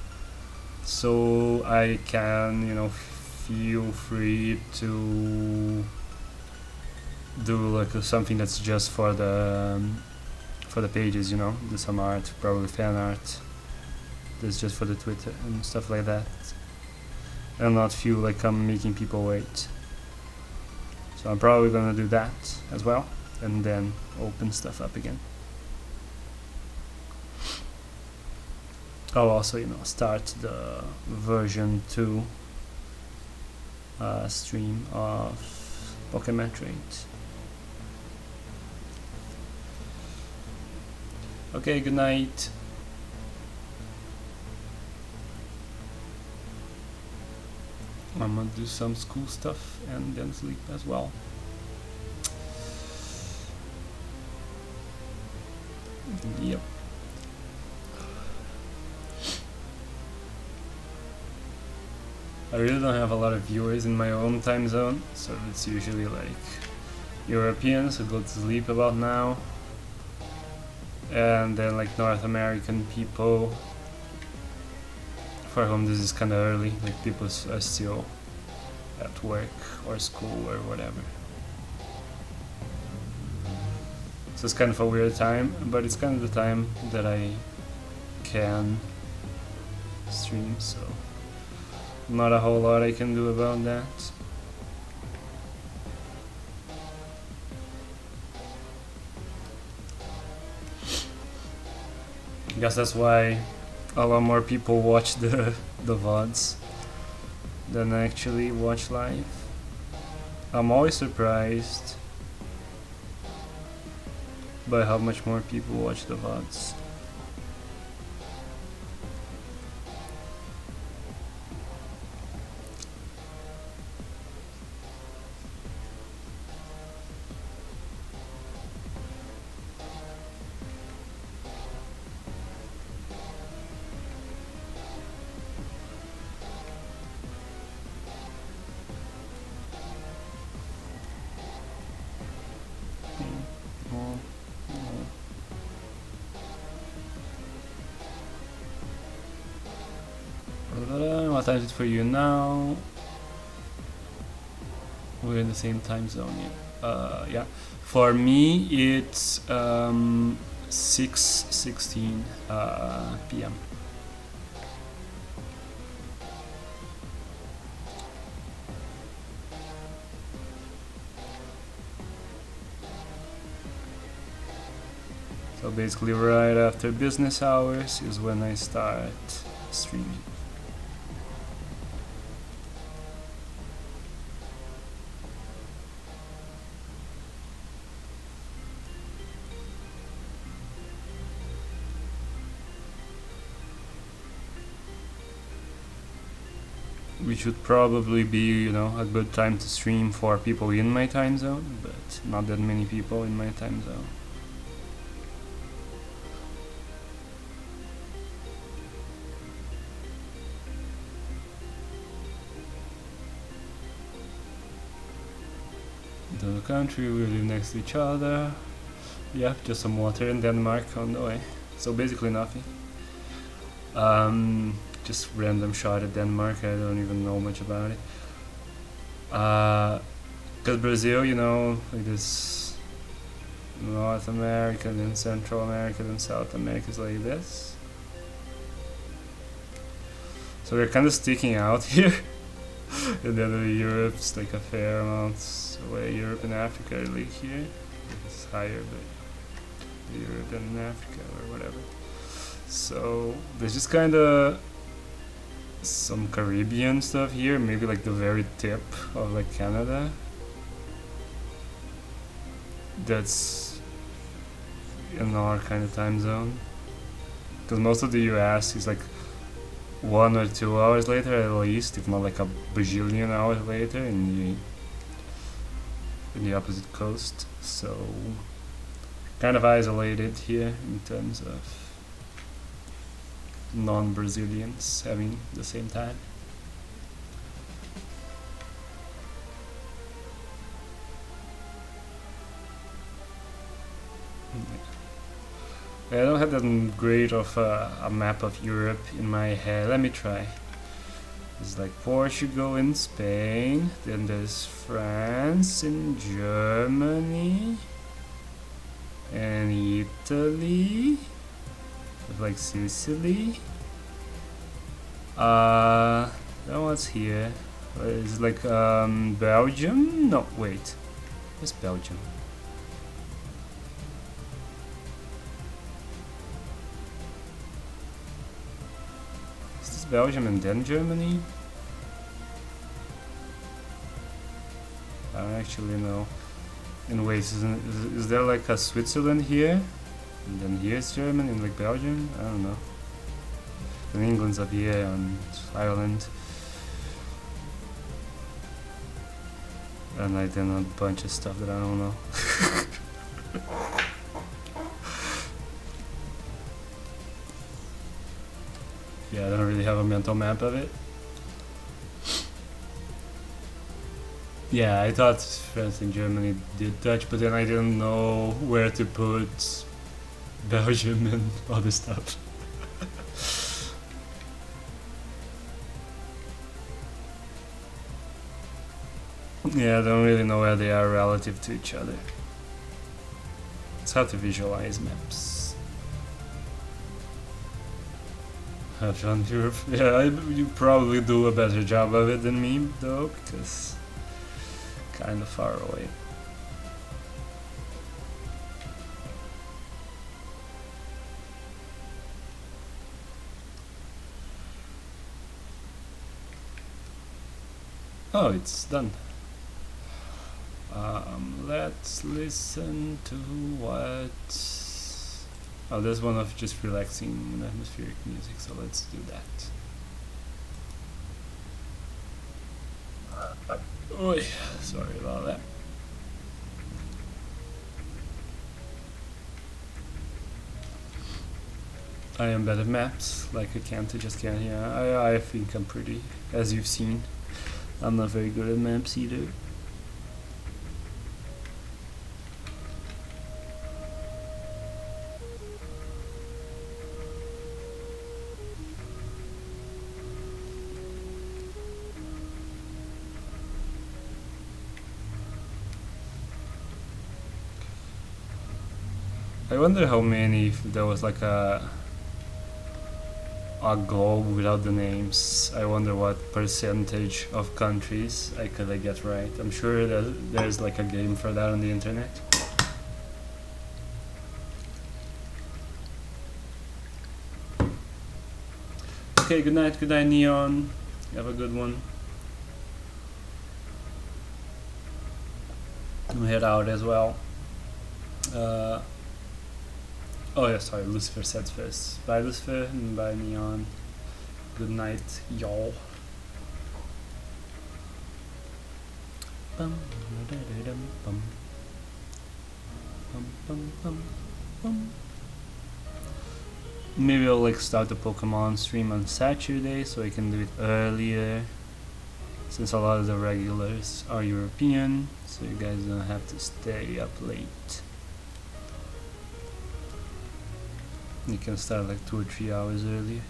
Speaker 1: so I can, you know, feel free to do like something that's just for the pages, you know, do some art, probably fan art that's just for the Twitter and stuff like that, and not feel like I'm making people wait. So I'm probably gonna do that as well, and then open stuff up again. I'll also, you know, start the version 2 stream of Pokemon Trade. Okay, good night. I'm gonna do some school stuff and then sleep as well. Yep. I really don't have a lot of viewers in my own time zone, so it's usually like Europeans who go to sleep about now, and then like North American people for whom this is kind of early, like people are still at work or school or whatever. So it's kind of a weird time, but it's kind of the time that I can stream, so not a whole lot I can do about that. I guess that's why a lot more people watch the VODs than actually watch live. I'm always surprised by how much more people watch the VODs. What time is it for you now? We're in the same time zone, yeah. Yeah. For me, it's 6:16 p.m. So basically right after business hours is when I start streaming. Which would probably be, you know, a good time to stream for people in my time zone, but not that many people in my time zone. The country, we live next to each other. Yeah, just some water in Denmark on the way. So basically nothing. Just random shot at Denmark, I don't even know much about it. Because Brazil, you know, like this North America, then Central America, then South America is like this. So we're kind of sticking out here. And then Europe's like a fair amount away. Europe and Africa are like here. It's higher, but Europe and Africa or whatever. So there's just kind of some Caribbean stuff here, maybe like the very tip of like Canada. That's in our kind of time zone. Because most of the US is like 1 or 2 hours later at least, if not like a bajillion hours later in the opposite coast. So kind of isolated here in terms of non-Brazilians having the same time. I don't have that great of a map of Europe in my head. Let me try. It's like Portugal and Spain, then there's France and Germany and Italy, like Sicily. Then what's here? It's like Belgium? No, wait. Where's Belgium? Is this Belgium and then Germany? I don't actually know. And wait, is there like a Switzerland here? And then here's Germany and like Belgium? I don't know. And England's up here and Ireland. And like then a bunch of stuff that I don't know. Yeah, I don't really have a mental map of it. Yeah, I thought France and Germany did touch, but then I didn't know where to put Belgium and other stuff. Yeah, I don't really know where they are relative to each other. It's how to visualize maps. John Europe. Yeah, you probably do a better job of it than me, though, because kind of far away. Oh, it's done. Let's listen to what... Oh, there's one of just relaxing atmospheric music, so let's do that. Oi, sorry about that. I am bad at maps, like I just can't, yeah. I think I'm pretty, as you've seen. I'm not very good at maps either. I wonder how many, if there was like a globe without the names. I wonder what percentage of countries I could get right. I'm sure that there's like a game for that on the internet. Okay, good night, Neon. Have a good one. I'm head out as well. Oh yeah, sorry, Lucifer said first. Bye Lucifer and bye Neon. Good night, y'all. Maybe I'll like start a Pokemon stream on Saturday so I can do it earlier, since a lot of the regulars are European, so you guys don't have to stay up late. You can start like 2 or 3 hours earlier.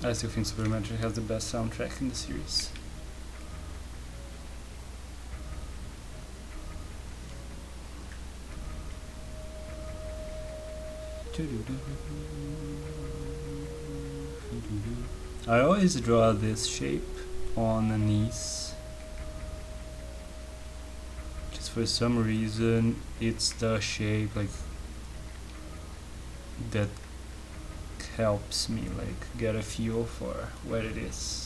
Speaker 1: I still think Super Metroid has the best soundtrack in the series. I always draw this shape on the knees. Just for some reason, it's the shape like that helps me like get a feel for where it is.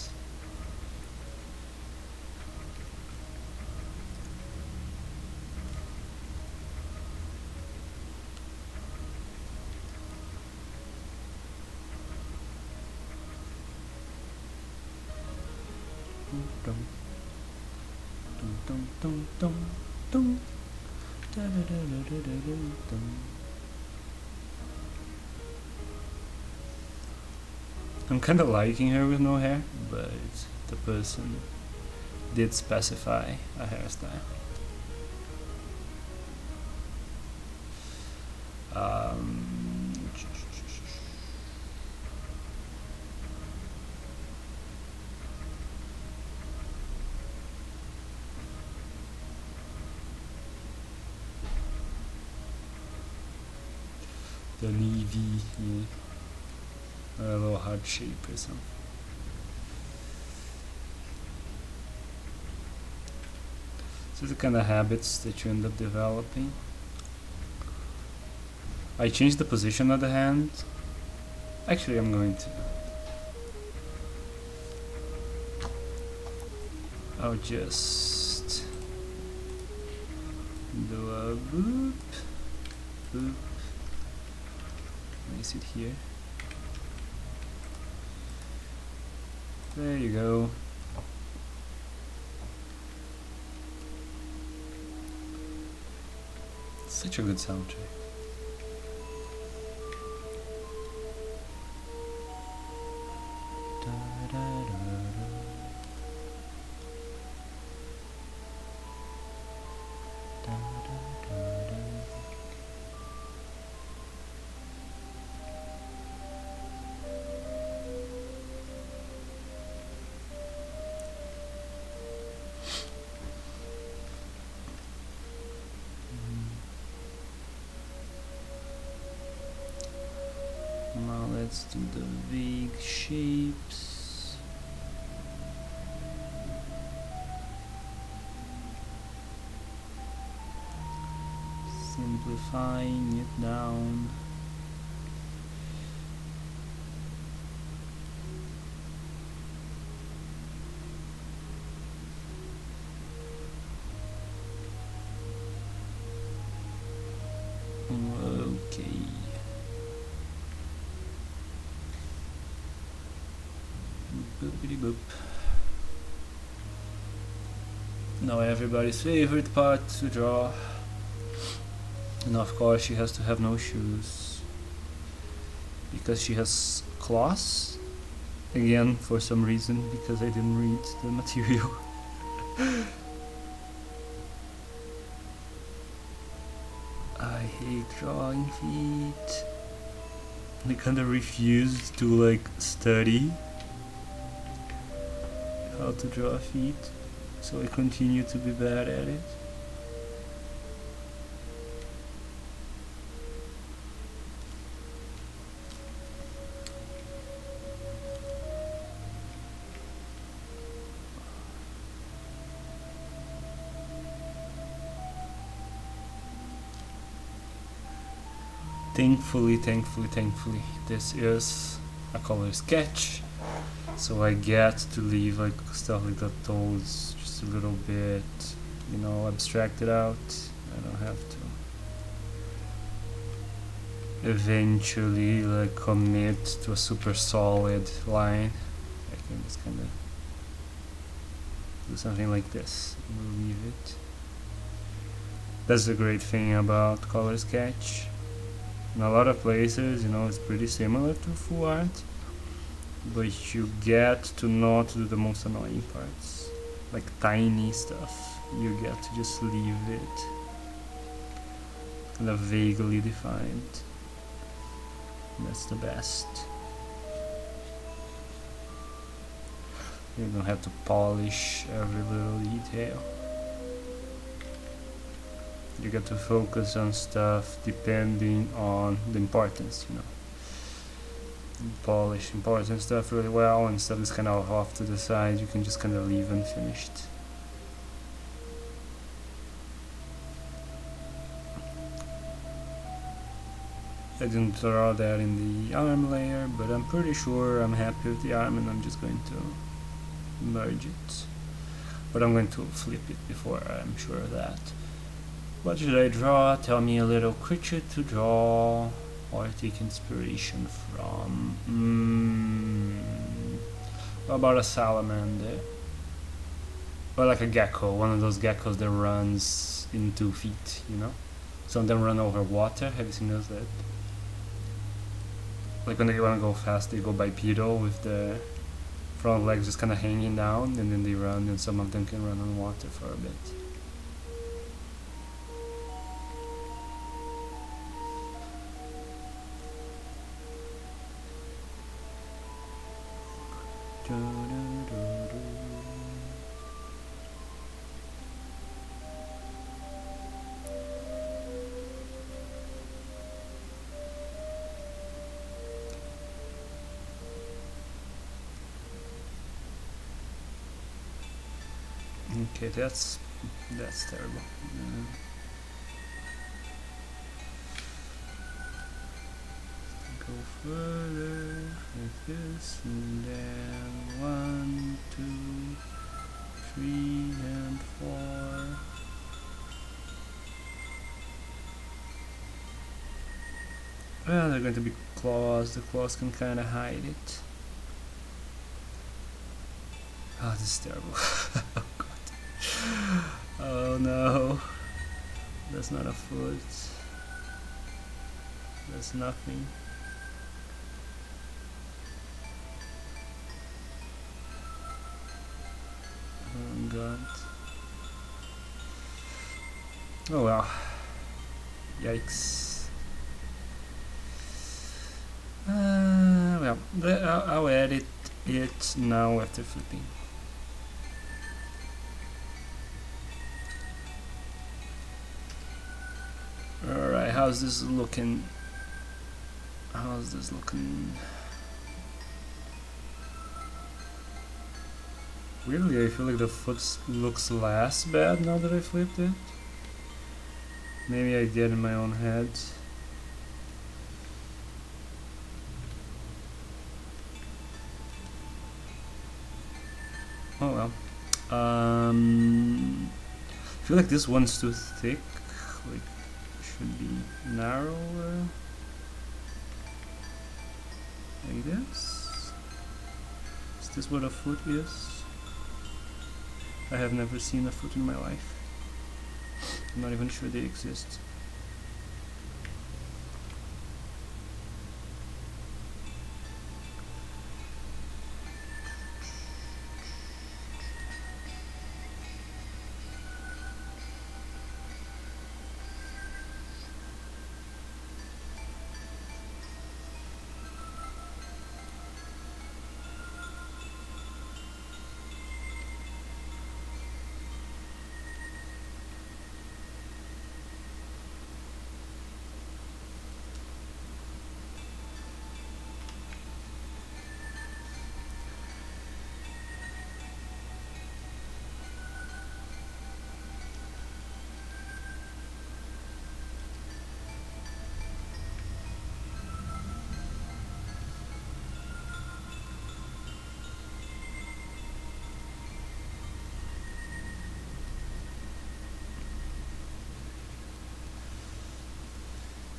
Speaker 1: I'm kind of liking her with no hair, but the person did specify a hairstyle. The navy, yeah. A little heart shape or something. So the kind of habits that you end up developing. I changed the position of the hand. Actually, I'm going to. I'll just do a boop, boop. Place it here. There you go. Such a good soundtrack. Now let's do the big shapes. Simplifying it down. Okay. Boopity boop. Now everybody's favorite part to draw. And of course she has to have no shoes. Because she has claws. Again, for some reason, because I didn't read the material. I hate drawing feet. I kinda refused to like study how to draw feet, so I continue to be bad at it. Thankfully, this is a color sketch, so I get to leave like stuff like the toes just a little bit, you know, abstracted out. I don't have to eventually like commit to a super solid line. I can just kind of do something like this and leave it. That's the great thing about color sketch. In a lot of places, you know, it's pretty similar to full art, but you get to not do the most annoying parts, like tiny stuff. You get to just leave it kind of vaguely defined. That's the best. You don't have to polish every little detail. You get to focus on stuff depending on the importance, you know. You polish important stuff really well, and stuff is kind of off to the side, you can just kind of leave unfinished. I didn't draw that in the arm layer, but I'm pretty sure I'm happy with the arm, and I'm just going to merge it. But I'm going to flip it before I'm sure of that. What should I draw? Tell me a little creature to draw or take inspiration from. What about a salamander? Or like a gecko, one of those geckos that runs in 2 feet, you know? Some of them run over water. Have you seen those? That like when they want to go fast, they go bipedal with the front legs just kind of hanging down, and then they run, and some of them can run on water for a bit. Okay, that's terrible. Go further like this, and then 1, 2, 3, and 4. Well, they're going to be claws. The claws can kind of hide it. Oh, this is terrible. Oh god. Oh no. That's not a foot. That's nothing. Oh god. Oh well. Yikes. Well, I'll edit it now after flipping. Alright, how's this looking? How's this looking? Really, I feel like the foot looks less bad now that I flipped it. Maybe I get in my own head. Oh well. I feel like this one's too thick. Like, should be narrower. Like this. Is this what a foot is? I have never seen a foot in my life. I'm not even sure they exist.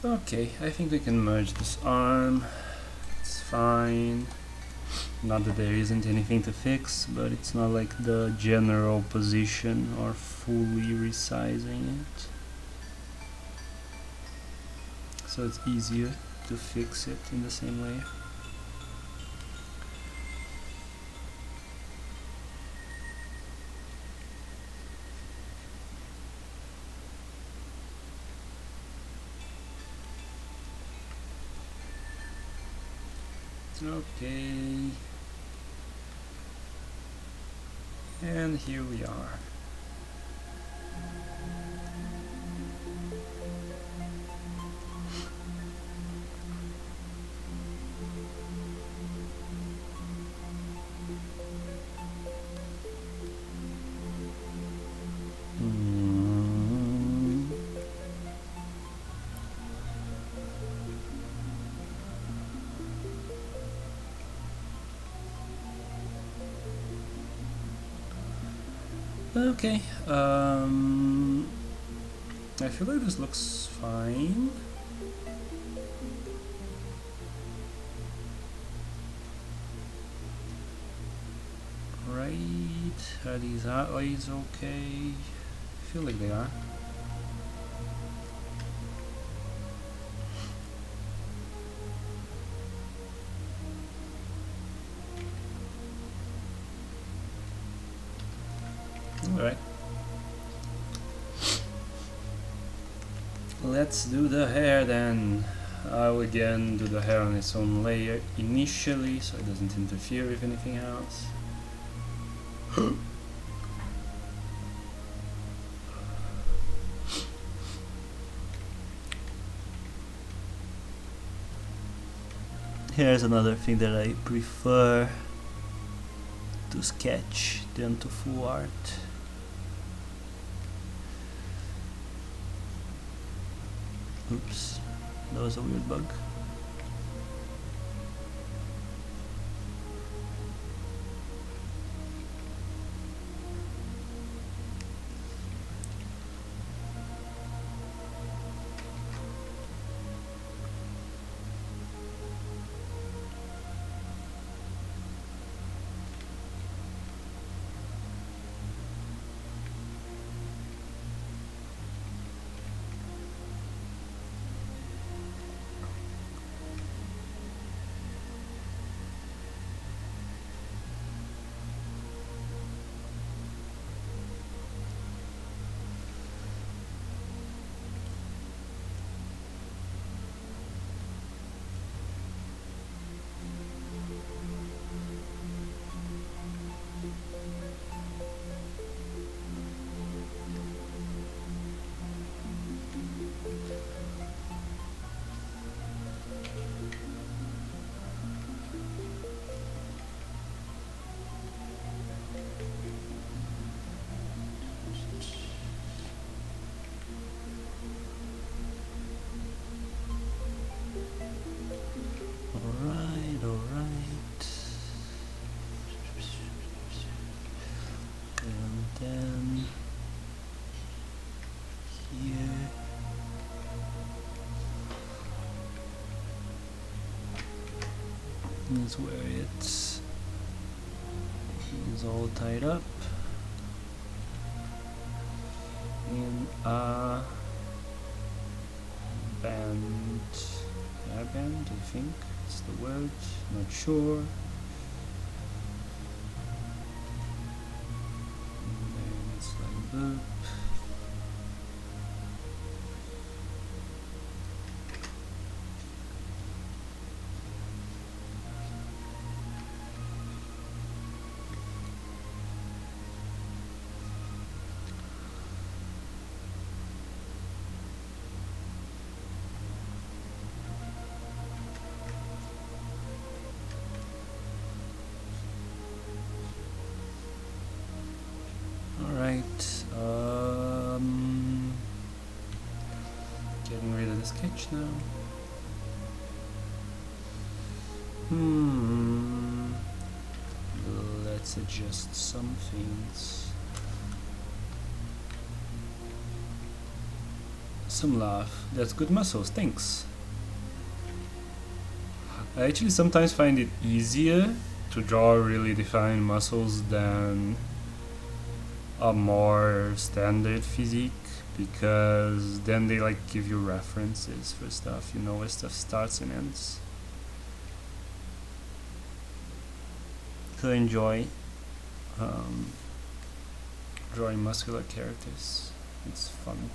Speaker 1: Okay, I think we can merge this arm. It's fine. Not that there isn't anything to fix, but it's not like the general position or fully resizing it. So it's easier to fix it in the same layer. Okay, and here we are. Okay, I feel like this looks fine. Right, are these outlays okay? I feel like they are. Alright. Let's do the hair then. I'll again do the hair on its own layer initially so it doesn't interfere with anything else. Here's another thing that I prefer to sketch than to full art. Oops, that was a weird bug. is where it is all tied up in a band. Hairband, I think it's the word, not sure. And then it's like boop. Alright, getting rid of the sketch now. Let's adjust some things. Some laugh. That's good muscles, thanks. I actually sometimes find it easier to draw really defined muscles than a more standard physique, because then they like give you references for stuff, you know where stuff starts and ends. So I enjoy drawing muscular characters. It's fun.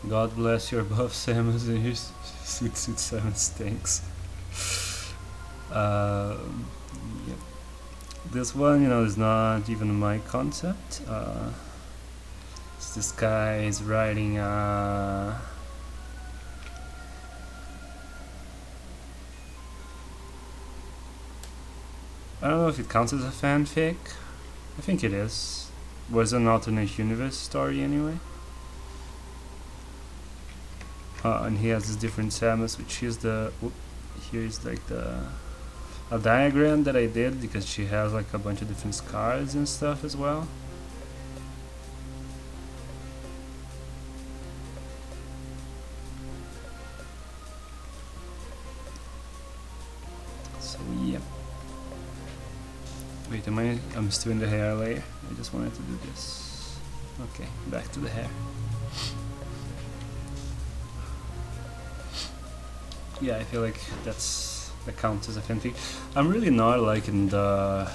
Speaker 1: God bless your buff Samus and your suit Samus stinks. Yep. This one, you know, is not even my concept. This guy is writing I don't know if it counts as a fanfic. I think it is. Was an alternate universe story anyway. And he has this different Samus, which is the here is like a diagram that I did, because she has like a bunch of different scars and stuff as well. So yeah. Wait, I'm still in the hair layer. I just wanted to do this. Okay, back to the hair. Yeah, I feel like that counts as a fanfic. I'm really not like in the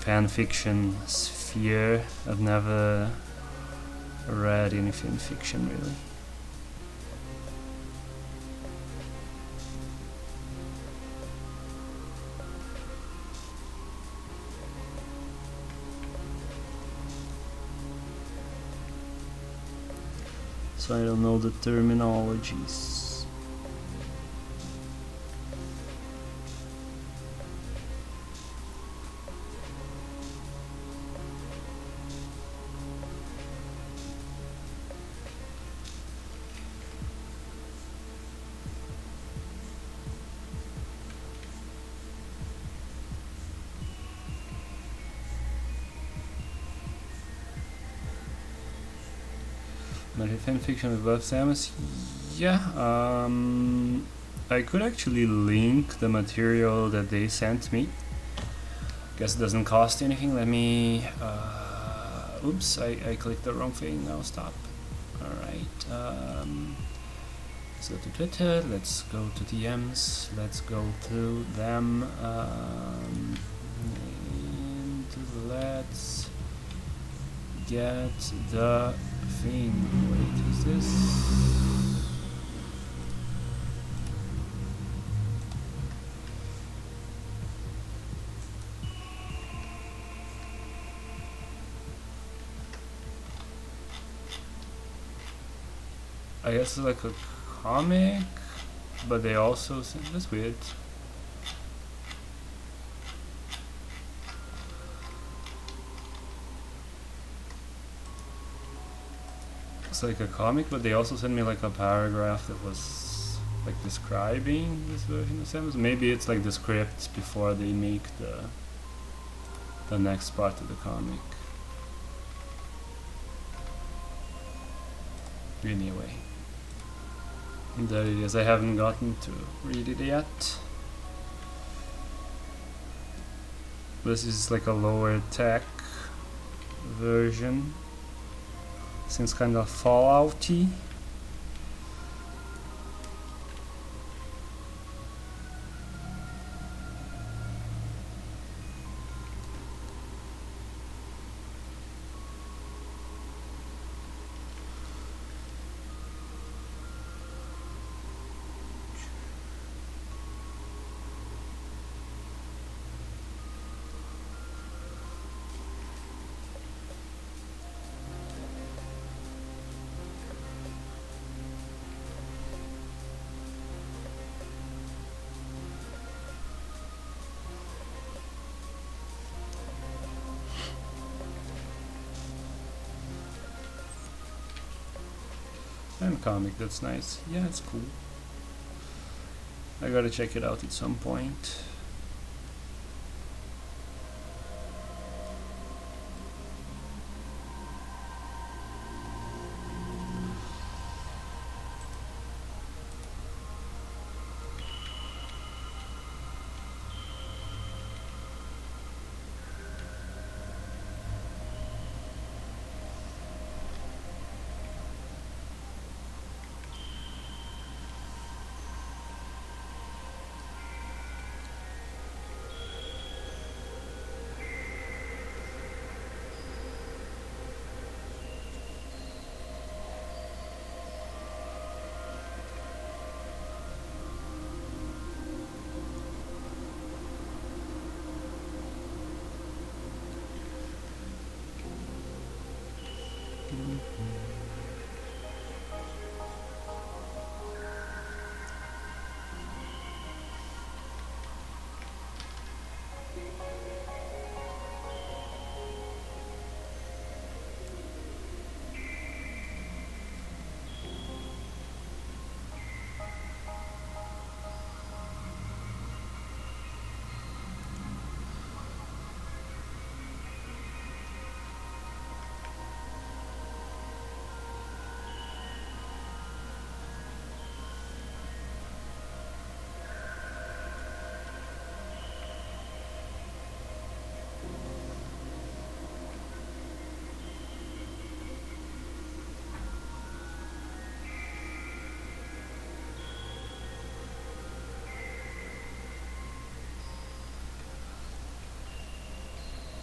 Speaker 1: fanfiction sphere. I've never read any fanfiction really. So I don't know the terminologies. But a fanfiction with both Samus? Yeah, I could actually link the material that they sent me. Guess it doesn't cost anything. Let me... oops, I clicked the wrong thing. Now stop. Alright, let's go to Twitter, let's go to DMs, let's go to them, and let's get the thing. Wait, is this? I guess it's like a comic, but they also send, that's weird. like a comic, but they also sent me like a paragraph that was like describing this version of Samus. Maybe it's like the scripts before they make the next part of the comic. Anyway, there it is. I haven't gotten to read it yet. This is like a lower tech version. Seems kind of Fallout-y. And comic, that's nice. Yeah, it's cool. I gotta check it out at some point.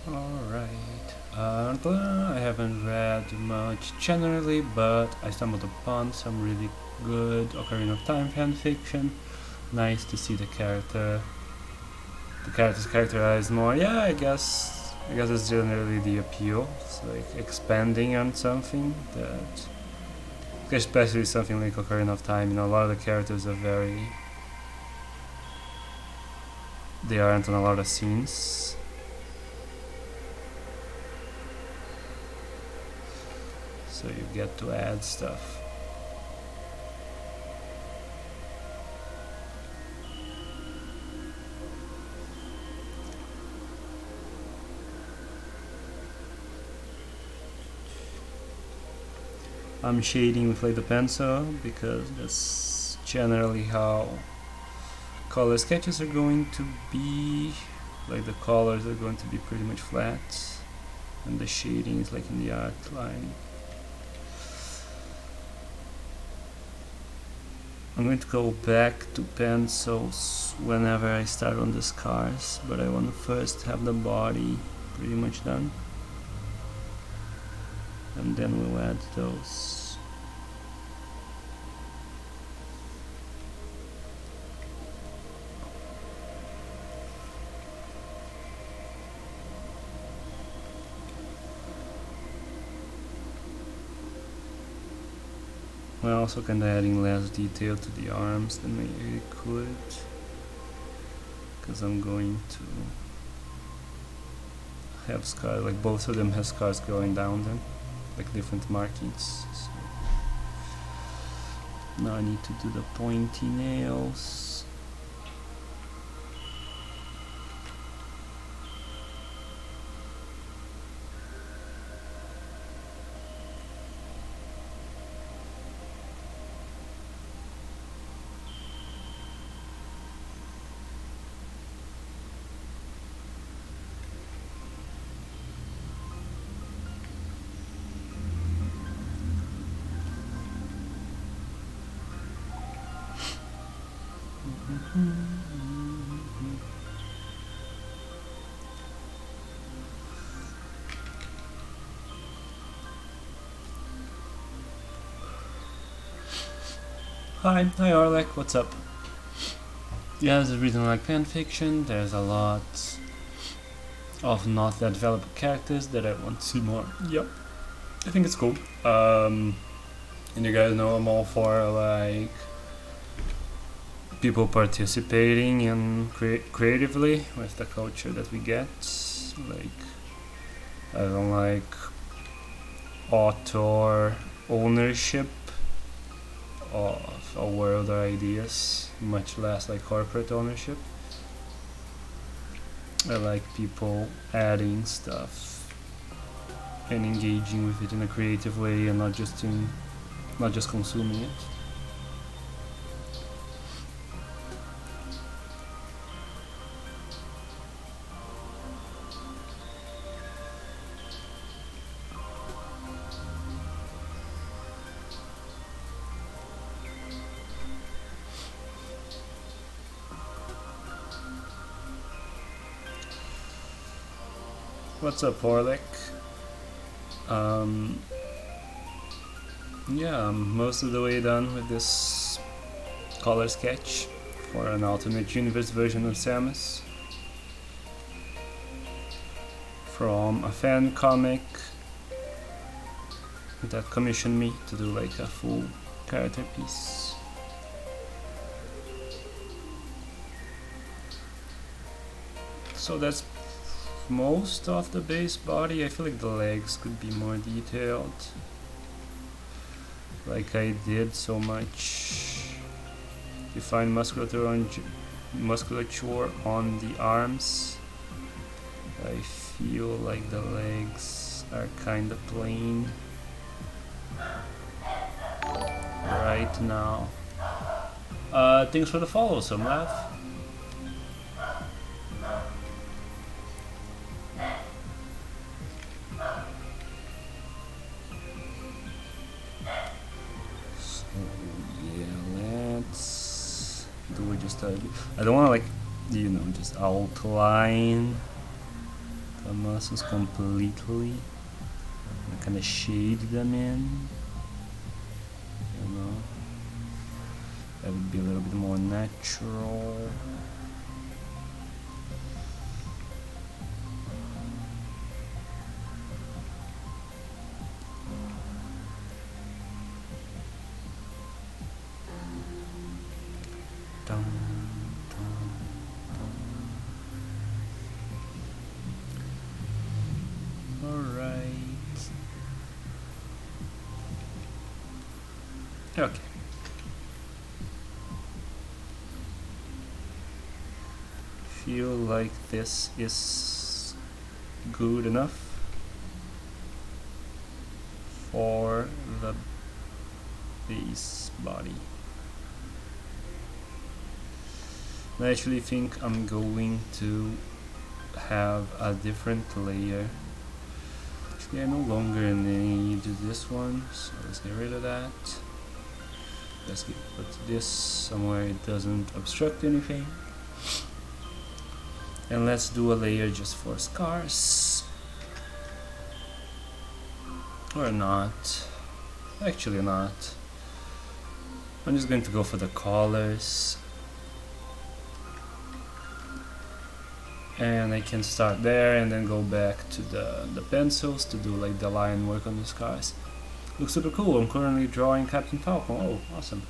Speaker 1: Alright, I haven't read much generally, but I stumbled upon some really good Ocarina of Time fanfiction. Nice to see the characters characterized more. Yeah, I guess it's generally the appeal. It's like expanding on something that, especially something like Ocarina of Time, you know, a lot of the characters are they aren't on a lot of scenes. So you get to add stuff. I'm shading with like the pencil because that's generally how color sketches are going to be. Like the colors are going to be pretty much flat and the shading is like in the outline. I'm going to go back to pencils whenever I start on the scars, but I want to first have the body pretty much done, and then we'll add those. We're also kinda adding less detail to the arms than maybe I could, because I'm going to have scars, like both of them have scars going down them, like different markings. So Now I need to do the pointy nails. Hi Orlek, what's up? Yeah, this is reading like fanfiction. There's a lot of not that developed characters that I want to see more. Yep, I think it's cool. And you guys know I'm all for like people participating and creatively with the culture that we get. Like, I don't like author ownership of a world or ideas, much less like corporate ownership. I like people adding stuff and engaging with it in a creative way and not just consuming it. What's up, Orlek? Yeah, I'm most of the way done with this color sketch for an alternate universe version of Samus from a fan comic that commissioned me to do like a full character piece. So that's most of the base body. I feel like the legs could be more detailed, like I did so much define musculature on the arms. I feel like the legs are kinda plain right now. Thanks for the follow, some laugh. I don't want to, like, just outline the muscles completely. Kind of shade them in. That would be a little bit more natural. Okay. Feel like this is good enough for the base body. I actually think I'm going to have a different layer. Actually, I no longer need this one, so let's get rid of that. Let's put this somewhere it doesn't obstruct anything. And let's do a layer just for scars. Or not. Actually not. I'm just going to go for the colors. And I can start there and then go back to the pencils to do like the line work on the scars. Looks super cool. I'm currently drawing Captain Falcon. Oh, awesome.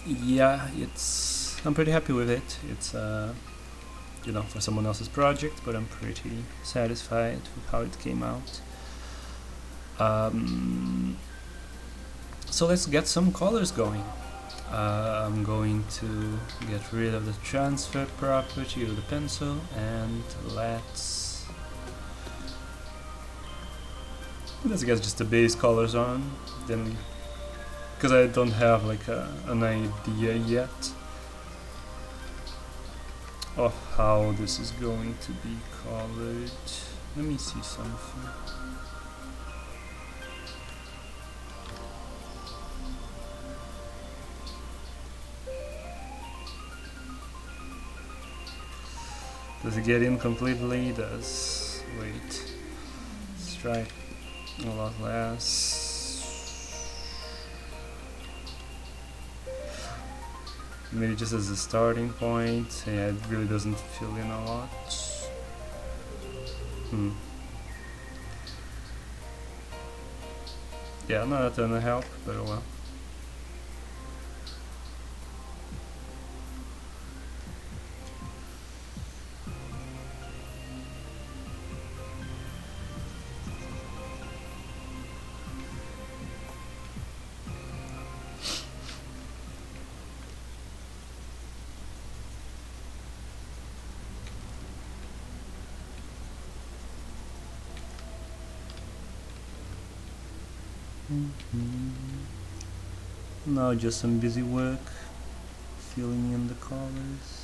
Speaker 1: Yeah, I'm pretty happy with it. It's for someone else's project, but I'm pretty satisfied with how it came out. So let's get some colors going. I'm going to get rid of the transfer property of the pencil, and let's get just the base colors on, then, because I don't have like an idea yet of how this is going to be colored. Let me see something. Does it get in completely? It does. Wait. Let's try a lot less. Maybe just as a starting point. Yeah, it really doesn't fill in a lot. Yeah, not gonna help, but oh well. Now just some busy work, filling in the colors.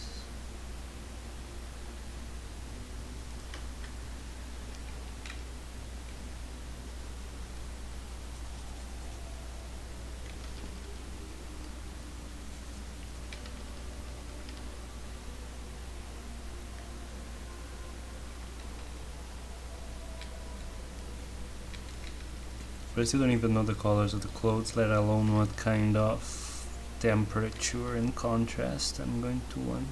Speaker 1: But I still don't even know the colors of the clothes, let alone what kind of temperature and contrast I'm going to want.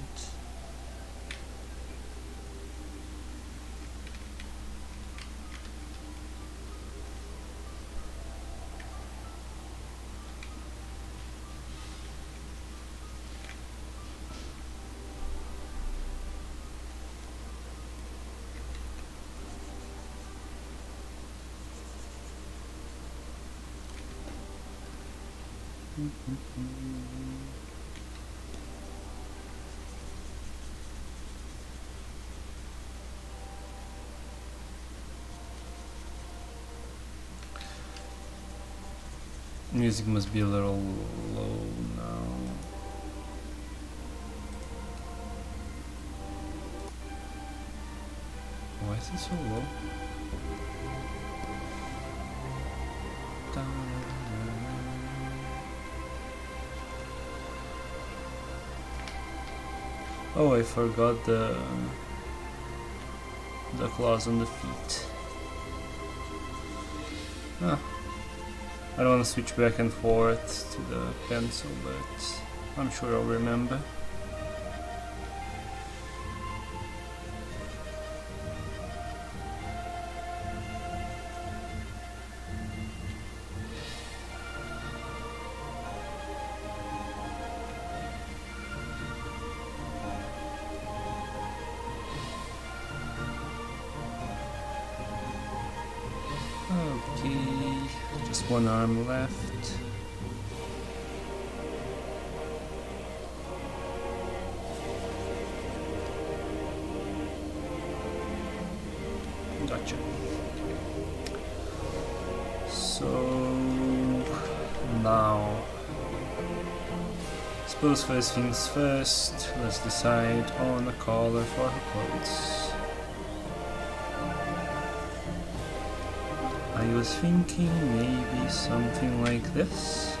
Speaker 1: Music must be a little low now. Why is it so low? Oh, I forgot the claws on the feet. Ah. I don't want to switch back and forth to the pencil, but I'm sure I'll remember. Okay, just one arm left. Gotcha. So now, suppose first things first, let's decide on a color for her clothes. I was thinking maybe something like this.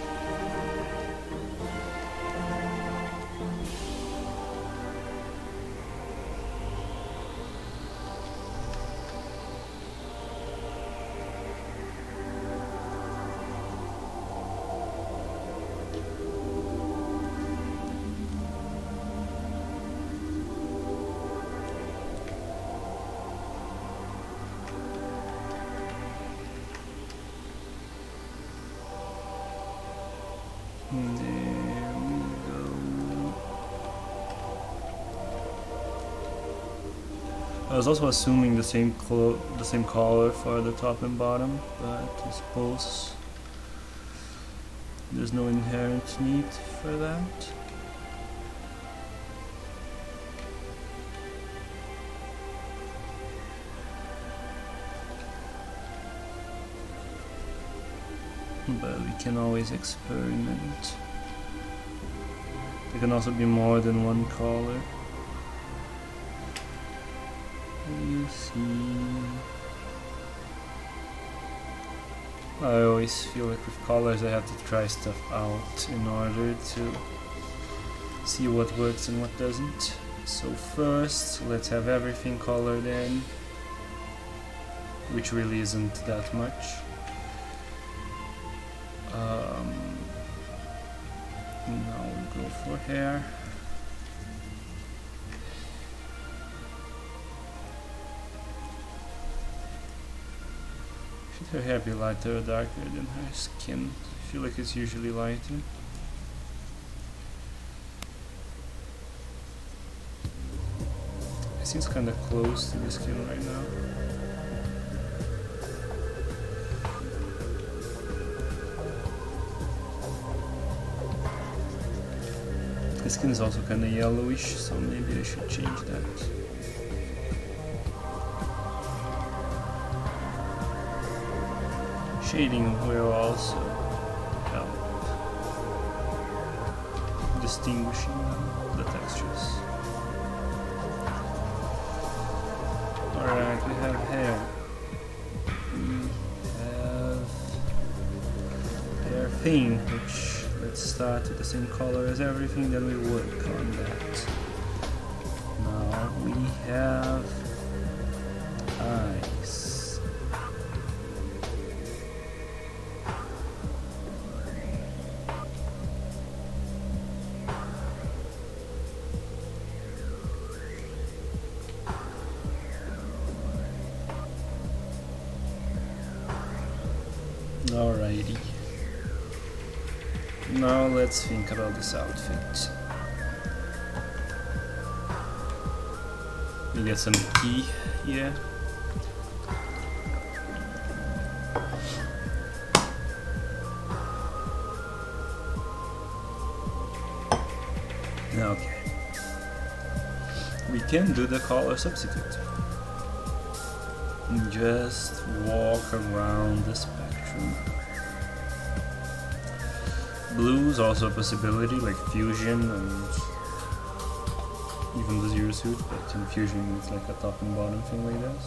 Speaker 1: was also assuming the same color for the top and bottom, but I suppose there's no inherent need for that. But we can always experiment. There can also be more than one color. You see, I always feel like with colors I have to try stuff out in order to see what works and what doesn't. So first, let's have everything colored in, which really isn't that much. Now we'll go for hair. Should her hair be lighter or darker than her skin? I feel like it's usually lighter. It seems kind of close to the skin right now. The skin is also kind of yellowish, so maybe I should change that. Shading will also help distinguishing the textures. Alright, we have hair. We have hair thing, which let's start with the same color as everything, then we work on that. Now we have eyes. Alrighty. Now let's think about this outfit. We get some key here. Okay. We can do the color substitute. Just walk around the spectrum. Blue is also a possibility, like fusion and even the zero suit, but in fusion it's like a top and bottom thing like this.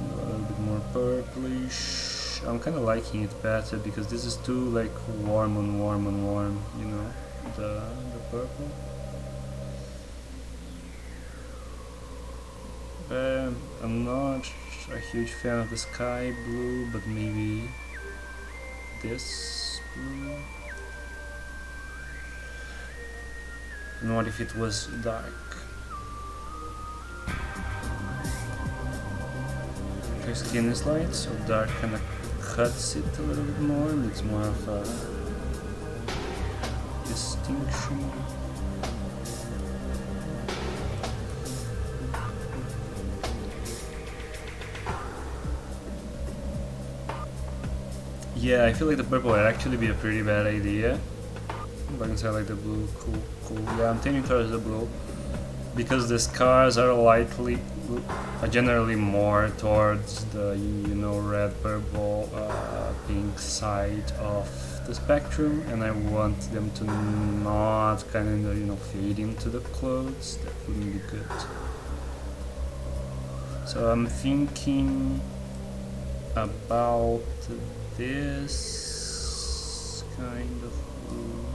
Speaker 1: A little bit more purplish. I'm kind of liking it better because this is too like warm on warm on warm, you know, the purple. I'm not a huge fan of the sky blue, but maybe this blue. And what if it was dark? Her skin is light, so dark kind of cuts it a little bit more, and it's more of a distinction. Yeah, I feel like the purple would actually be a pretty bad idea. But inside like the blue, cool. Yeah, I'm tending towards the blue because the scars are generally more towards the, you know, red, purple, pink side of the spectrum, and I want them to not kind of, you know, fade into the clothes. That wouldn't be good. So I'm thinking about this kind of blue.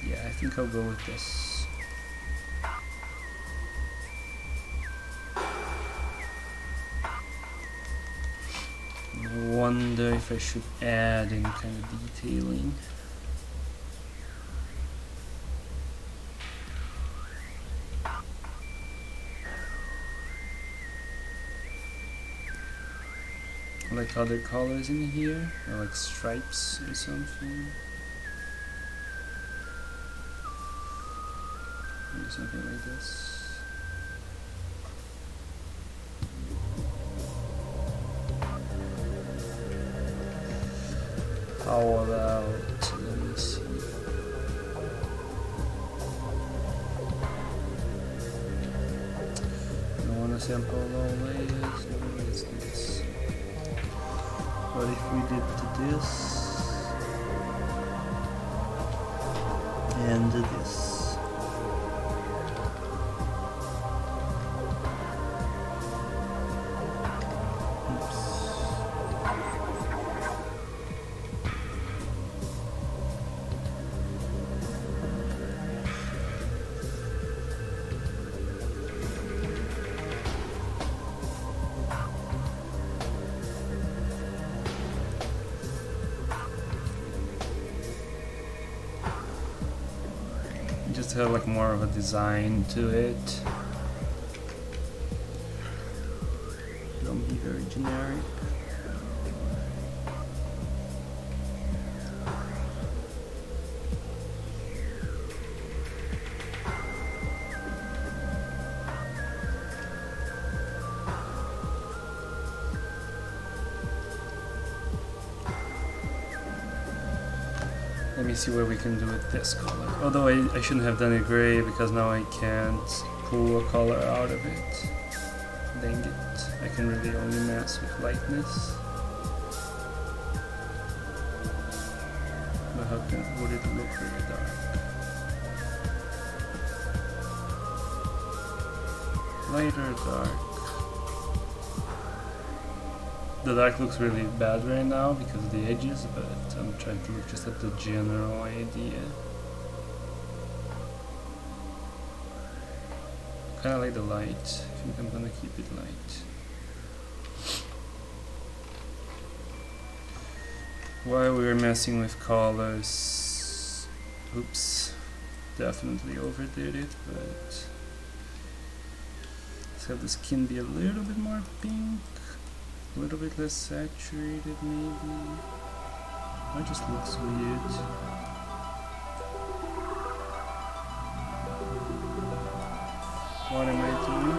Speaker 1: Yeah, I think I'll go with this. I wonder if I should add any kind of detailing. Like other colors in here, or like stripes or something. do something like this. How about, let me see. Don't want to sample always. No, let's do this. What if we did this and this? Just have like more of a design to it. Don't be very generic. Let me see what we can do with this color. Although I shouldn't have done it gray because now I can't pull a color out of it. Dang it. I can really only mess with lightness. But how would it look really dark? Light or dark? The dark looks really bad right now because of the edges, but I'm trying to look just at the general idea. Kinda like the light. I think I'm gonna keep it light. While we were messing with colors, oops, definitely overdid it, but let's have the skin be a little bit more pink. A little bit less saturated, maybe. That just looks weird. What am I doing?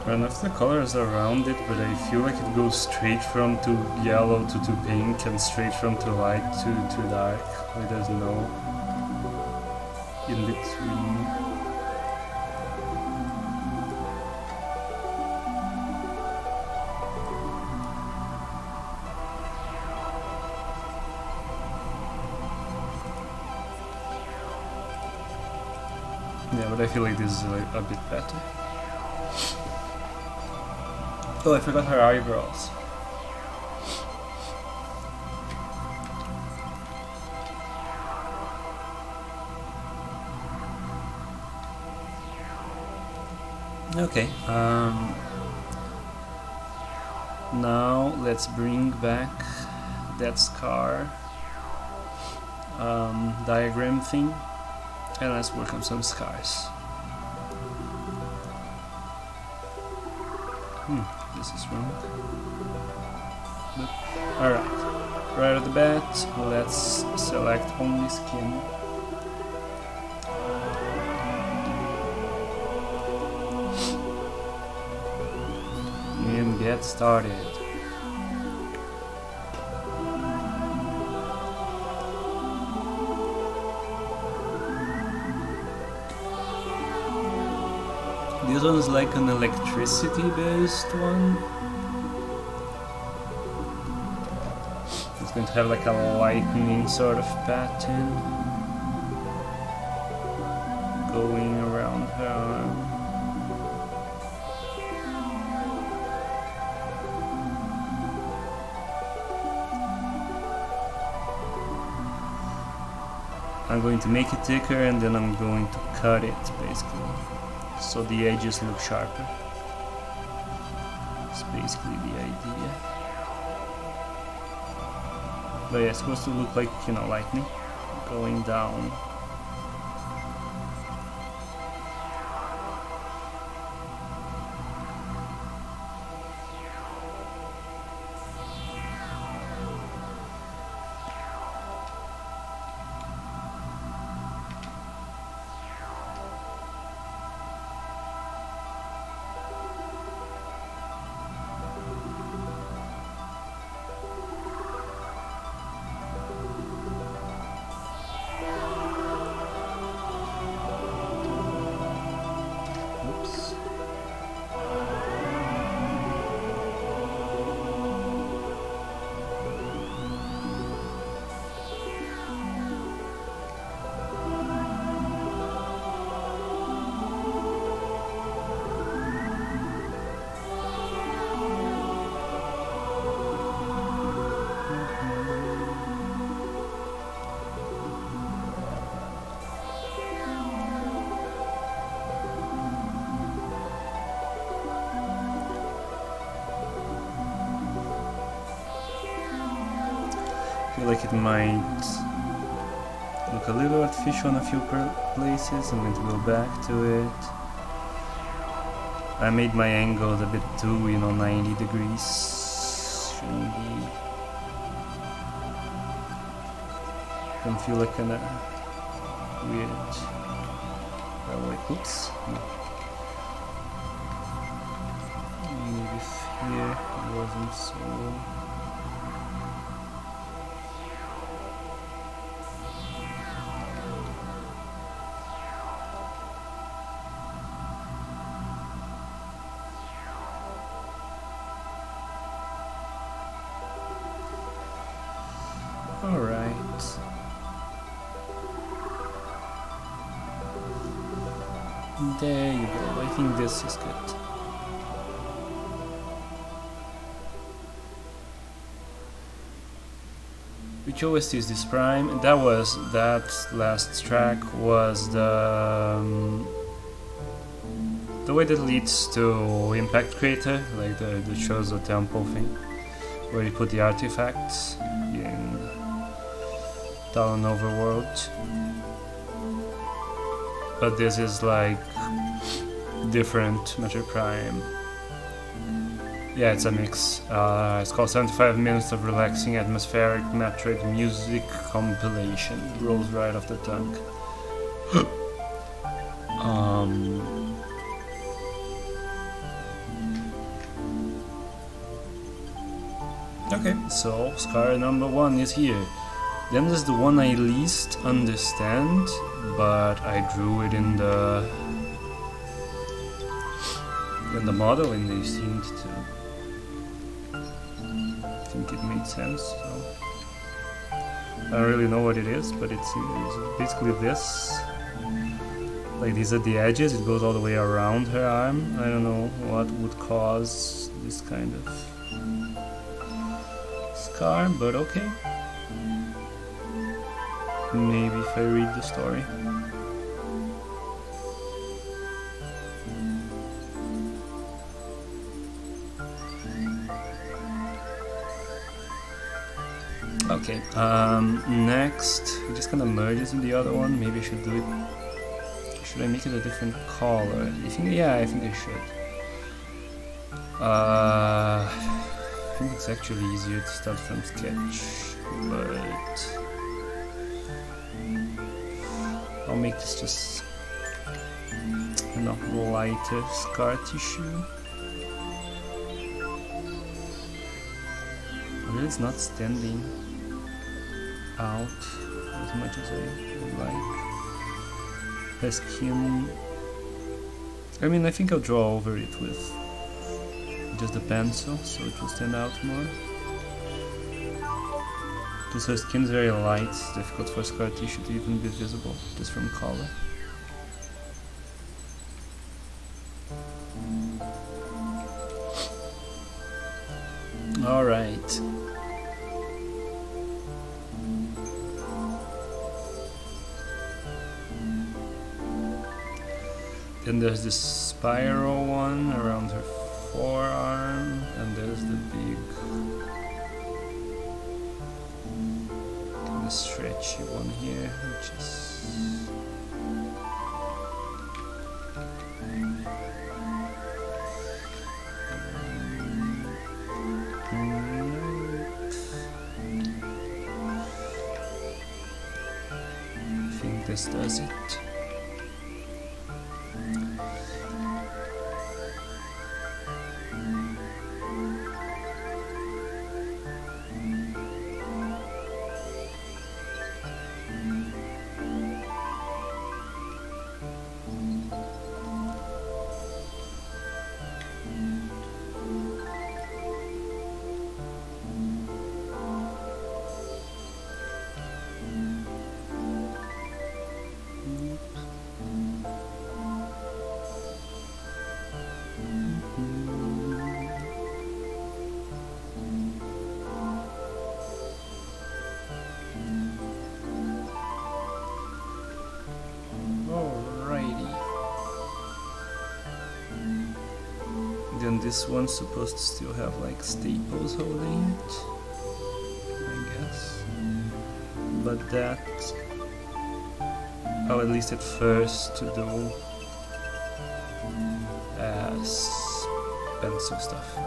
Speaker 1: I don't know if the colors are rounded, but I feel like it goes straight from too yellow to too pink and straight from too light to too dark. Like there's no in between. Yeah, but I feel like this is like a bit better. Oh, I forgot her eyebrows. Okay, now let's bring back that scar diagram thing and let's work on some scars. This is wrong. Alright, right off the bat, let's select only skin. And get started. This one is like an electricity based one. It's going to have like a lightning sort of pattern going around her arm. I'm going to make it thicker and then I'm going to cut it basically. so the edges look sharper. That's basically the idea. But yeah, it's supposed to look like, you know, lightning going down. I feel like it might look a little artificial in a few places. I'm going to go back to it. I made my angles a bit too, you know, 90 degrees. Shouldn't be. Can feel like kinda weird. Oh wait, oops. No. Maybe here it wasn't so. Alright. There you go. I think this is good. Which OST is this Prime? That last track was the way that leads to Impact Crater, like the shows the temple thing, where you put the artifacts in Talon Overworld. But this is like different Metroid Prime. Yeah, it's a mix. It's called 75 Minutes of Relaxing Atmospheric Metroid Music Compilation. It rolls right off the tongue. Okay, so Scar number 1 is here. Then there's the one I least understand, but I drew it in the model and they seemed to think it made sense, so I don't really know what it is, but it's basically this. Like, these are the edges, it goes all the way around her arm. I don't know what would cause this kind of scar, but okay. Maybe if I read the story. Okay, next, we're just gonna merge it with the other one. Maybe I should do it. Should I make it a different color? Yeah, I think I should. I think it's actually easier to start from sketch, but I'll make this just, you know, lighter scar tissue. Really, it's not standing out as much as I would like. Her skin, I mean, I think I'll draw over it with just the pencil, so it will stand out more. Because her skin's very light, it's difficult for scar tissue to even be visible, just from color. Alright. Then there's this spiral one around her forearm, and there's the big, the stretchy one here, which is I think this does it. Then this one's supposed to still have like staples holding it, I guess. But that, oh, at least at first to do pencil stuff.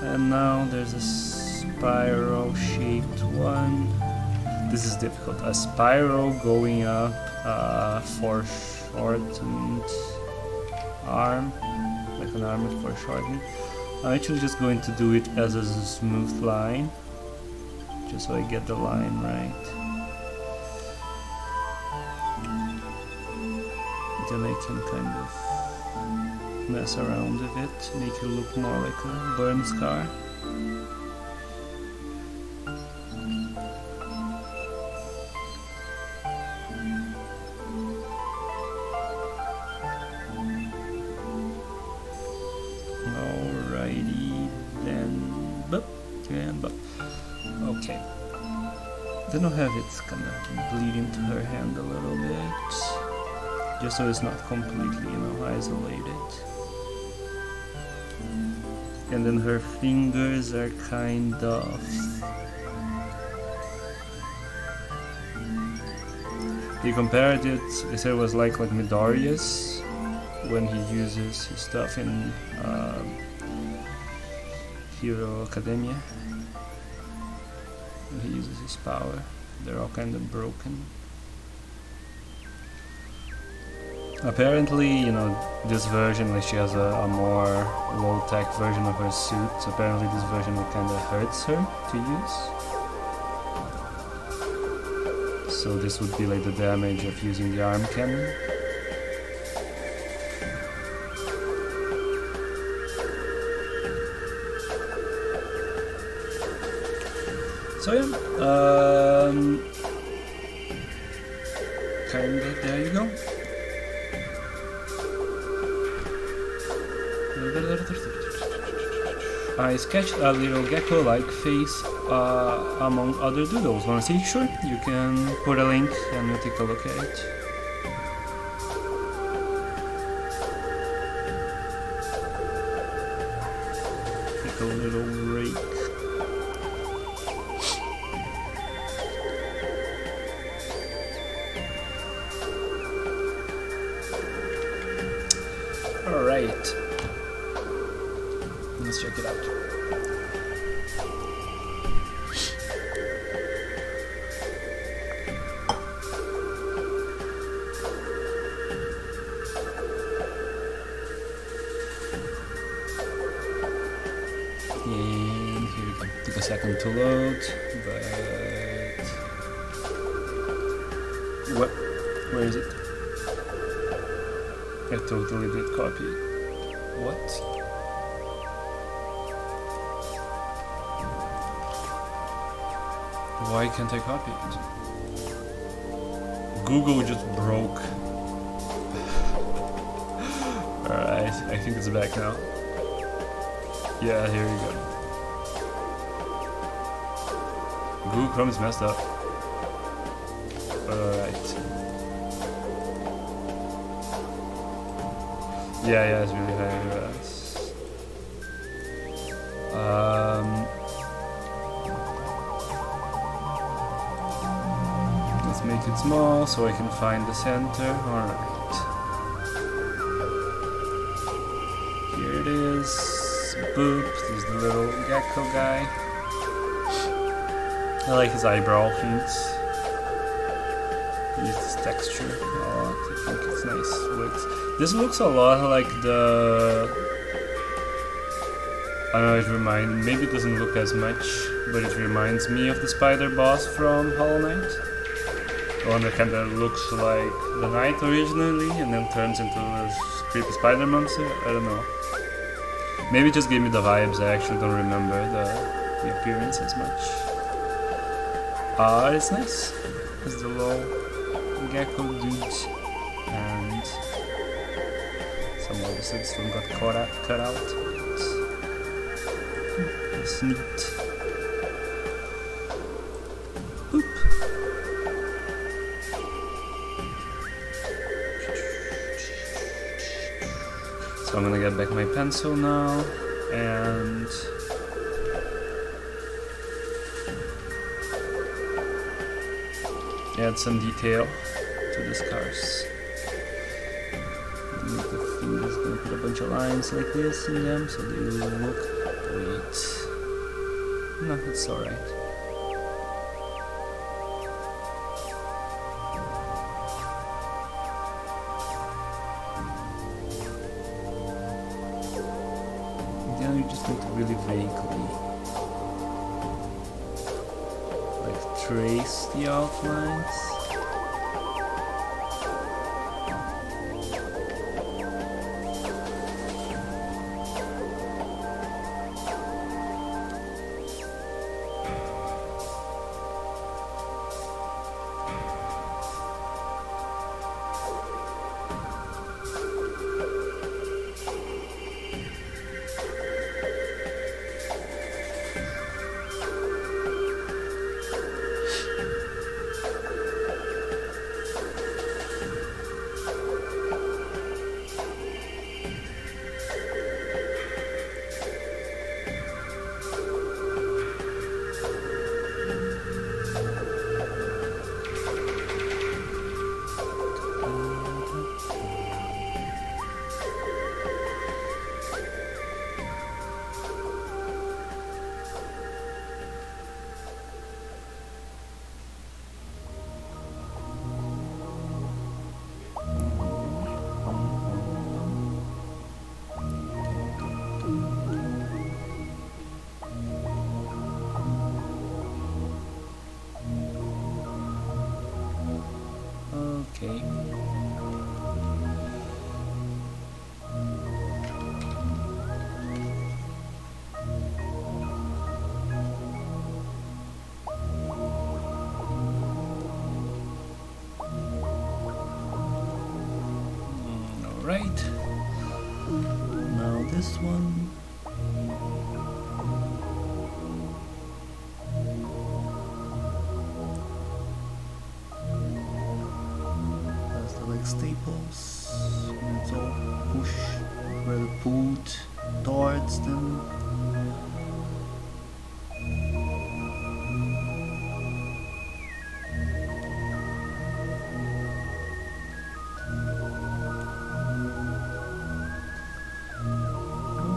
Speaker 1: And now there's a spiral shaped one. This is difficult. A spiral going up, foreshortened arm, like an arm with foreshortening. I'm actually just going to do it as a smooth line, just so I get the line right. Then I can kind of mess around with it, make it look more like a burn scar. Okay. Then I'll have it kind of bleed into her hand a little bit, just so it's not completely, isolated. And then her fingers are kind of... They compared it, they said it was like Midoriya's when he uses his stuff in Hero Academia. He uses his power. They're all kind of broken. Apparently, this version, she has a more low-tech version of her suit. So apparently this version kind of hurts her to use. So this would be like the damage of using the arm cannon. So yeah, kinda, there you go. I sketched a little gecko-like face among other doodles. Wanna see? Sure, you can put a link and we'll take a look at it. Take a little break. Alright, let's check it out. And here we go. Took a second to load, but... What? Where is it? I totally did copy it. What? Why can't I copy it? Google just broke. Alright, I think it's back now. Yeah, here we go. Google Chrome is messed up. Alright. Yeah, it's really very fast. Let's make it small so I can find the center. Alright. Here it is. Boop. There's the little gecko guy. I like his eyebrow hints. Use this texture a lot. I think it's nice. This looks a lot like the... I don't know, maybe it doesn't look as much, but it reminds me of the spider boss from Hollow Knight. The one that kinda looks like the knight originally and then turns into a creepy spider monster. I don't know. Maybe it just gave me the vibes. I actually don't remember the appearance as much. It's nice. It's the little gecko dudes and some of the still got cut out. It's neat. Boop. So I'm gonna get back my pencil now and add some detail to these cars. The thing is gonna put a bunch of lines like this in them so they will look. Wait. No, it's alright. Then you just need to really vaguely like trace the outlines. Okay. All right. Now this one. Staples, and it's all pulled towards them.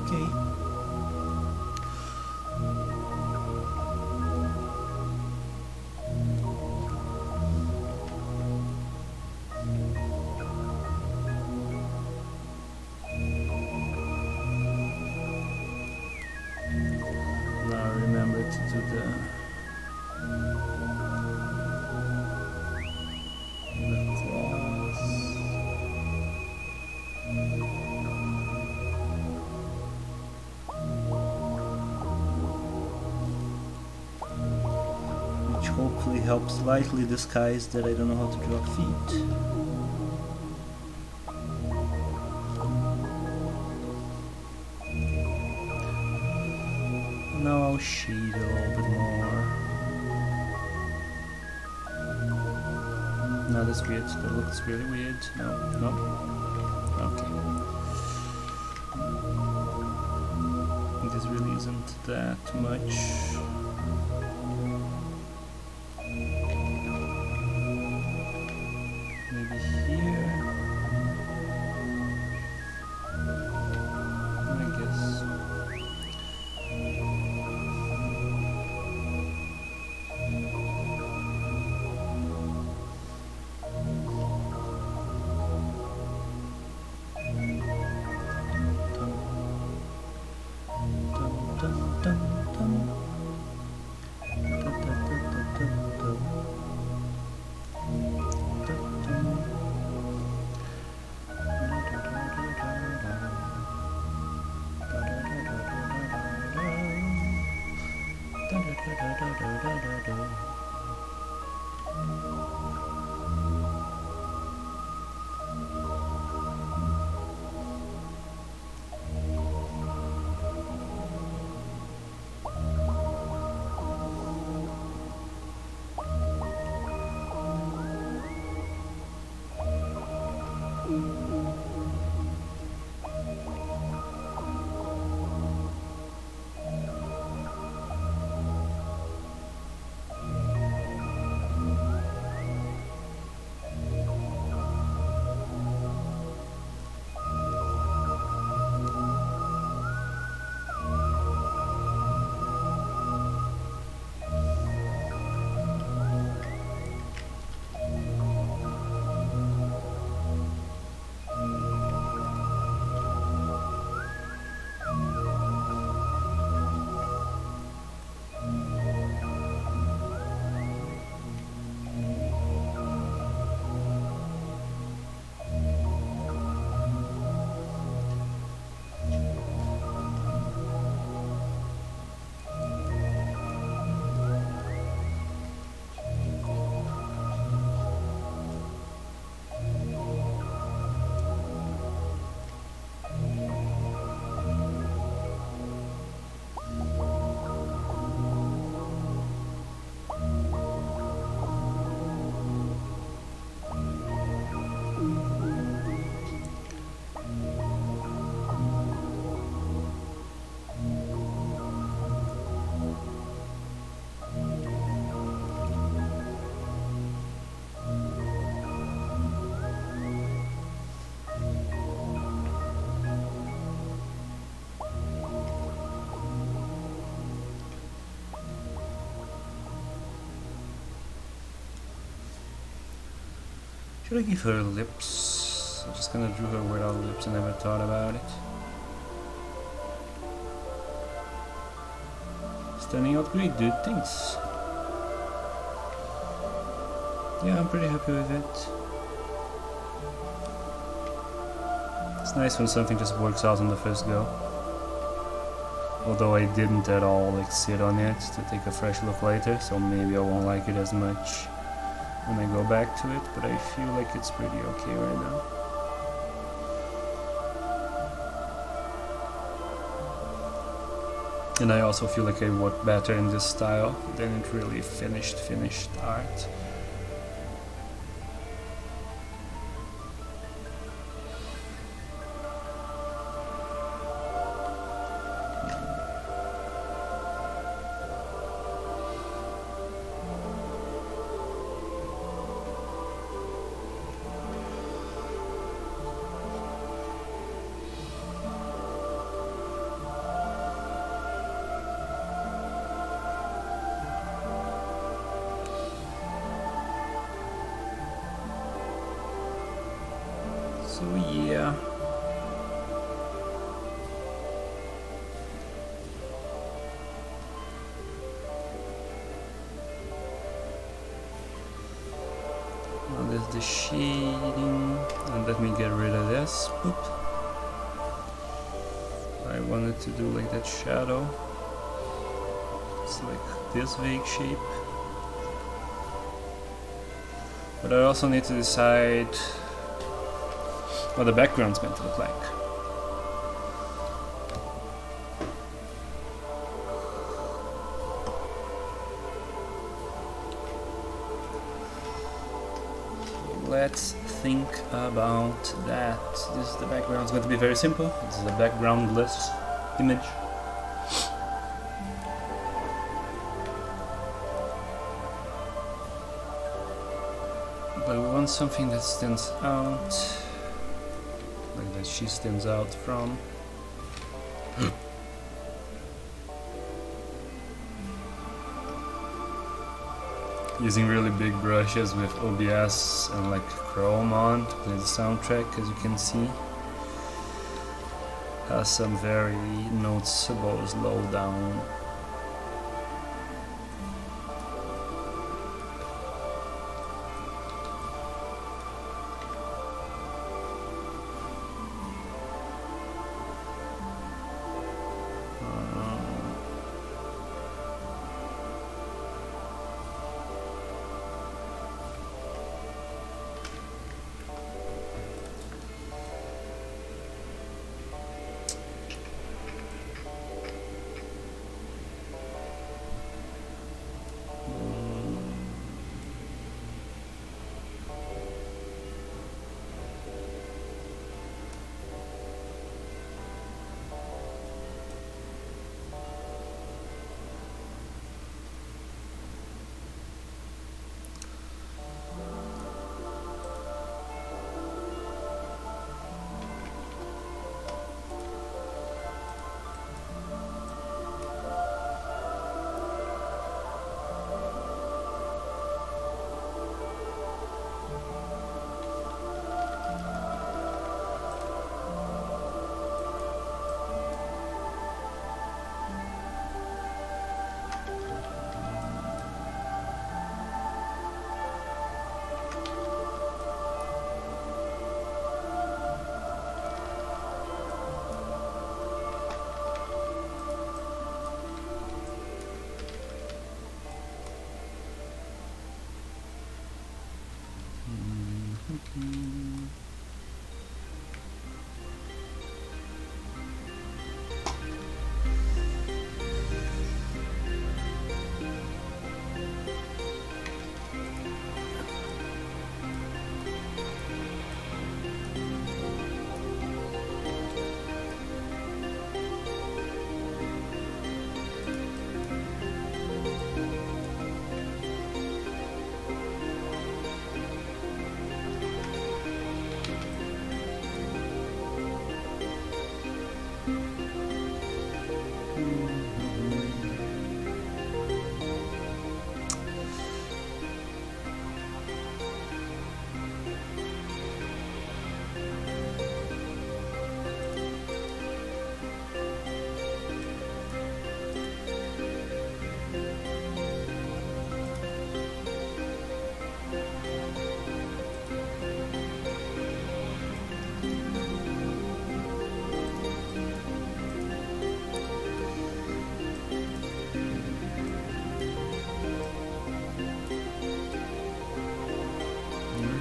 Speaker 1: Okay. To the claws. Which hopefully helps slightly disguise that I don't know how to draw feet. Now I'll shade a little bit more. No, that's weird. That looks really weird. No. Okay. size really isn't that much. Maybe here. I guess. Should I give her lips? I'm just gonna draw her without lips. I never thought about it. It's turning out great, dude. Thanks. Yeah, I'm pretty happy with it. It's nice when something just works out on the first go. Although I didn't at all like sit on it to take a fresh look later, so maybe I won't like it as much when I go back to it, but I feel like it's pretty okay right now. And I also feel like I work better in this style than it really finished art. So yeah. Now there's the shading, and let me get rid of this. Boop. I wanted to do like that shadow. It's like this vague shape. But I also need to decide what the background's meant to look like. Let's think about that. The background is going to be very simple. This is a backgroundless image. But we want something that stands out, like that she stands out from. Using really big brushes with OBS and like Chrome on to play the soundtrack, as you can see. Has some very noticeable slowdown.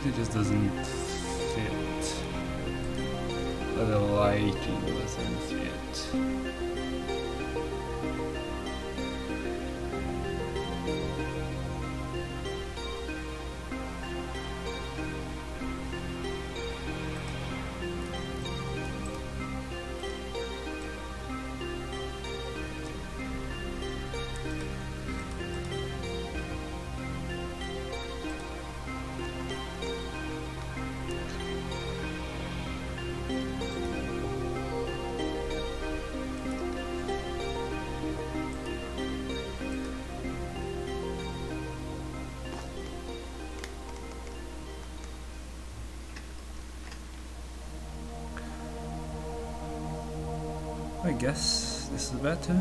Speaker 1: It just doesn't fit. The lighting doesn't fit. I guess this is better.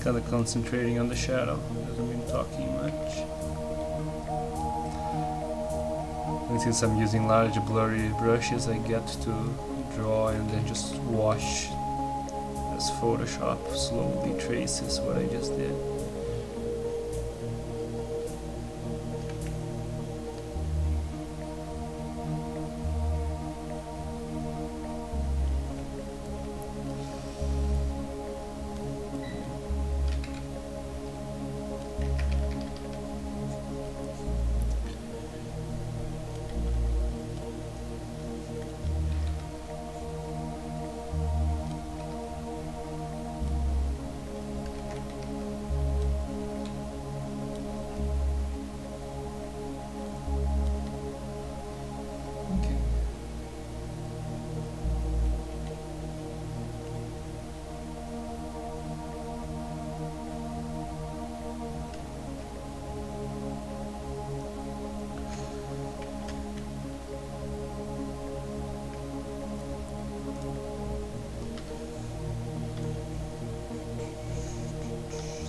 Speaker 1: kind of concentrating on the shadow. Hasn't been talking much. And since I'm using large blurry brushes, I get to draw and then just wash as Photoshop slowly traces what I just did.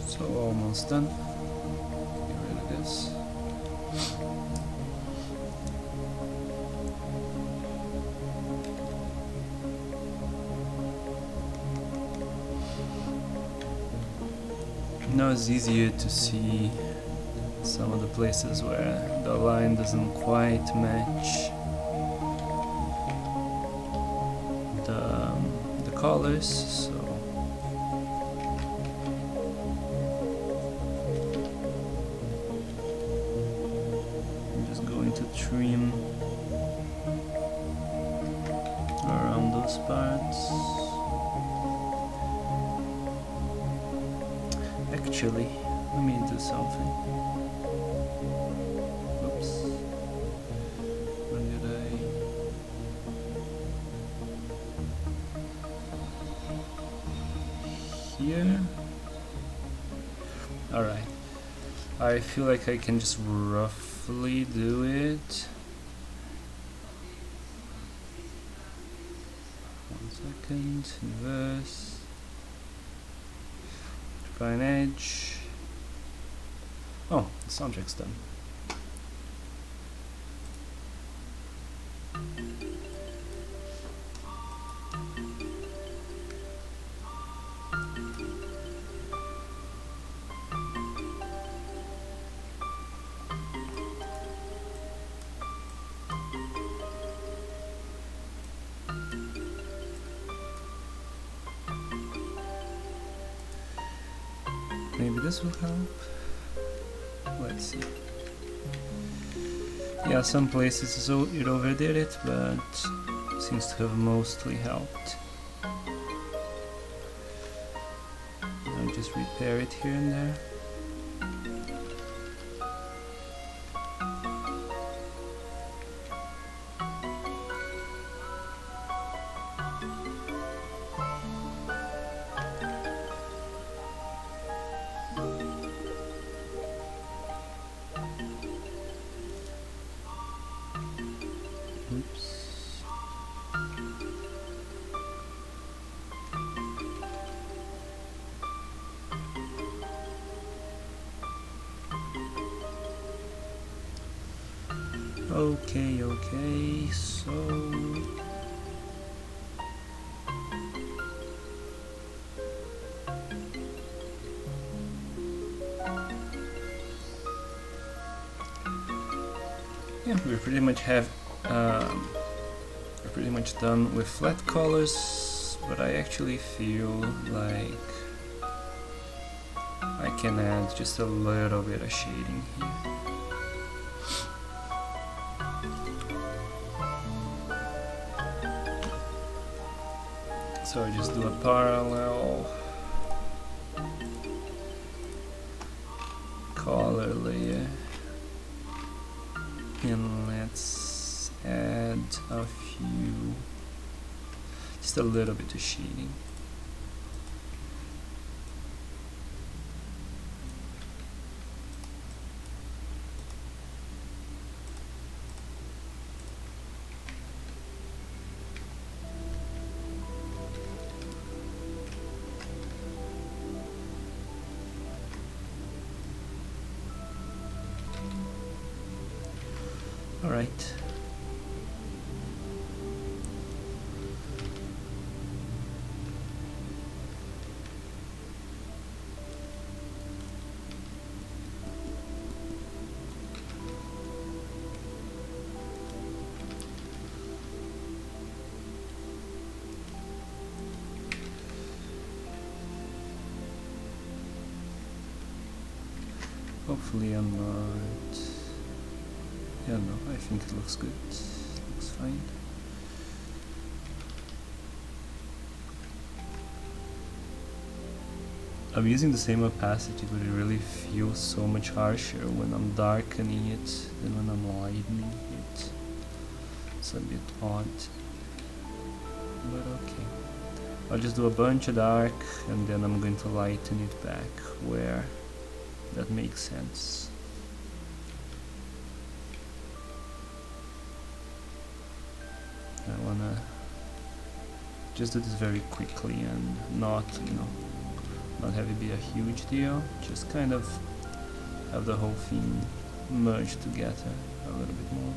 Speaker 1: So almost done. Get rid of this. Now it's easier to see some of the places where the line doesn't quite match the colors. So I'm just going to trim around those parts. Actually, let me do something. Oops. When did I... Here? Alright. I feel like I can just roughly do it. 1 second. Inverse. Fine edge. Oh, this object's done. Maybe this will help. Let's see. Yeah, some places it overdid it, but seems to have mostly helped. I'll just repair it here and there. Oops. Okay, so yeah, we pretty much have we're pretty much done with flat colors, but I actually feel like I can add just a little bit of shading here. So I just do a parallel color layer, and let's add a few, just a little bit of shading. Alright. Hopefully I'm not... Yeah, no, I think it looks good. Looks fine. I'm using the same opacity, but it really feels so much harsher when I'm darkening it than when I'm lightening it. It's a bit odd, but okay. I'll just do a bunch of dark and then I'm going to lighten it back where that makes sense. I wanna just do this very quickly and not, not have it be a huge deal. Just kind of have the whole thing merge together a little bit more.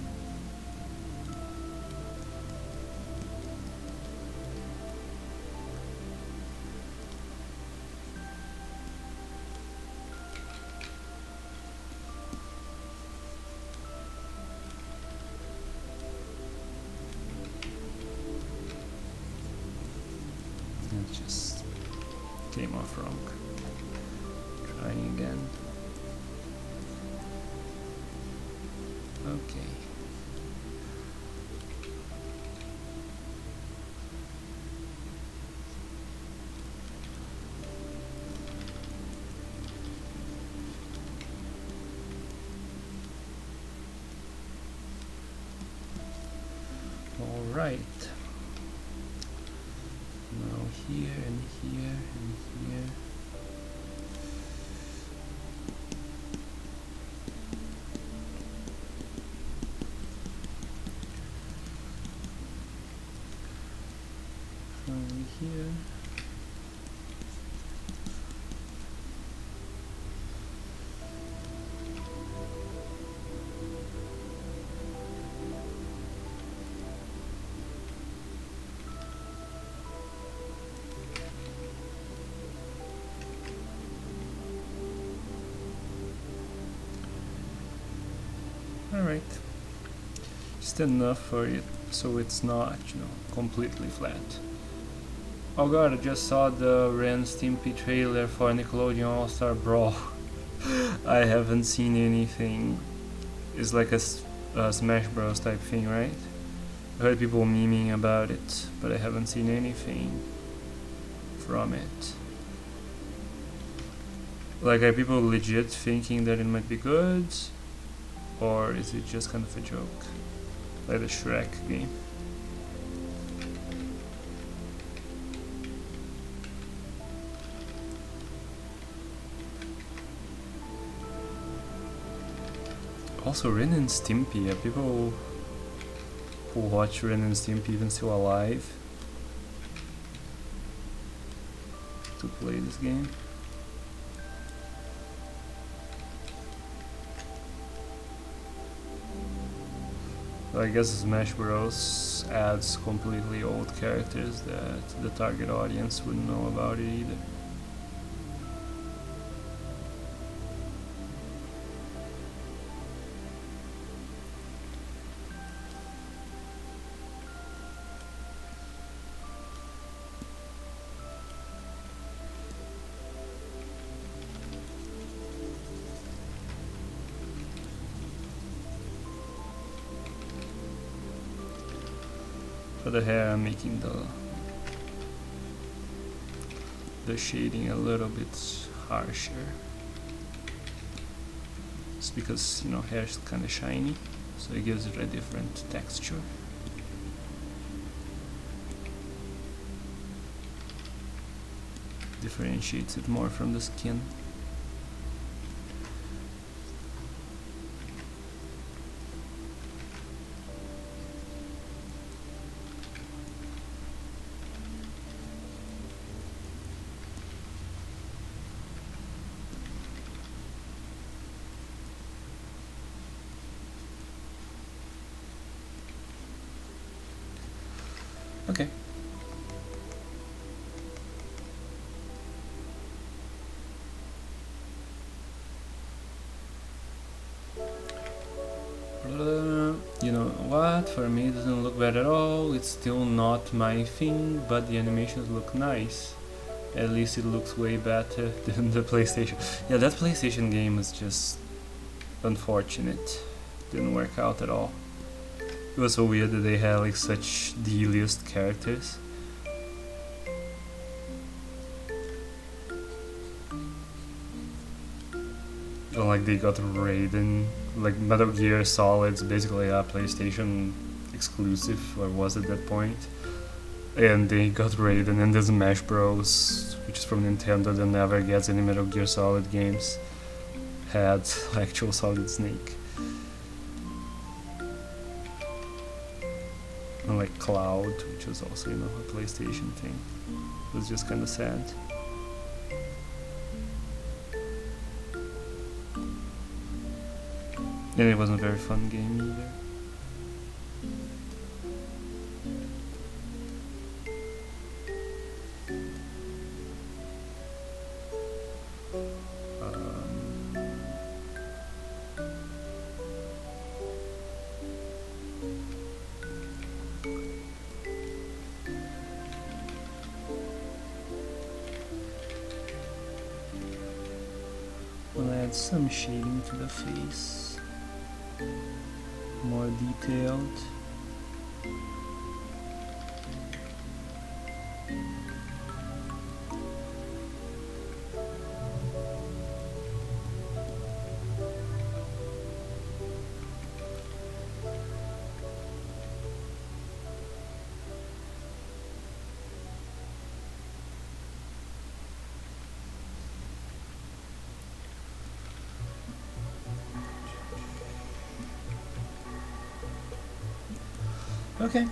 Speaker 1: It just came off wrong. Trying again. Okay. All right. Now here and here and here. Finally here. Alright, just enough for it so it's not, completely flat. Oh god, I just saw the Ren Stimpy trailer for Nickelodeon All-Star Brawl. I haven't seen anything. It's like a Smash Bros type thing, right? I heard people memeing about it, but I haven't seen anything from it. Like, are people legit thinking that it might be good? Or is it just kind of a joke? Like the Shrek game. Also, Ren and Stimpy, are people who watch Ren and Stimpy even still alive to play this game? I guess Smash Bros adds completely old characters that the target audience wouldn't know about it either. For the hair, I'm making the shading a little bit harsher. It's because, hair is kind of shiny, so it gives it a different texture. Differentiates it more from the skin. Okay. You know what? For me, it doesn't look bad at all. It's still not my thing, but the animations look nice. At least it looks way better than the PlayStation. Yeah, that PlayStation game was just unfortunate. Didn't work out at all. It was so weird that they had like such D-list characters. And like they got Raiden, like Metal Gear Solid's basically a PlayStation exclusive, or was at that point. And they got Raiden, and the Smash Bros, which is from Nintendo that never gets any Metal Gear Solid games, had actual Solid Snake. And like Cloud, which was also, you know, a PlayStation thing. It was just kinda sad. And it wasn't a very fun game either. We'll add some shading to the face, more detailed. Okay.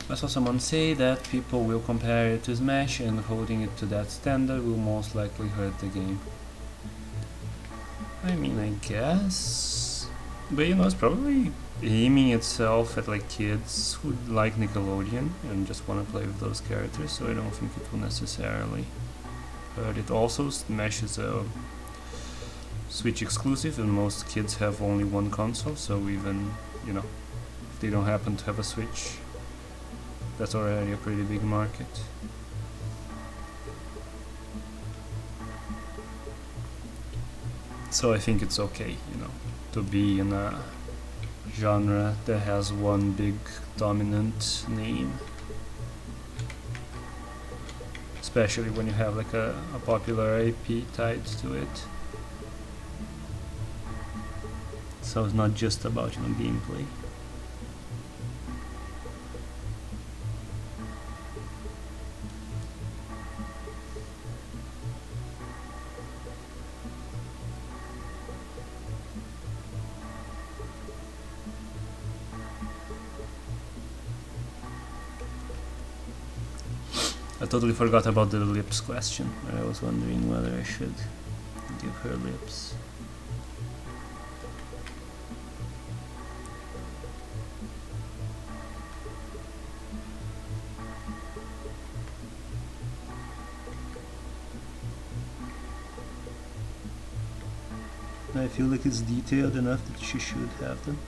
Speaker 1: I saw someone say that people will compare it to Smash, and holding it to that standard will most likely hurt the game. I mean, I guess, but you know, it's probably aiming itself at like kids who like Nickelodeon and just want to play with those characters, so I don't think it will necessarily hurt it. Also, Smash is a Switch exclusive, and most kids have only one console, so even, you know, if they don't happen to have a Switch, that's already a pretty big market. So I think it's okay, you know, to be in a genre that has one big dominant name. Especially when you have like a popular IP tied to it. So it's not just about, you know, gameplay. I totally forgot about the lips question. I was wondering whether I should give her lips. I feel like it's detailed enough that she should have them.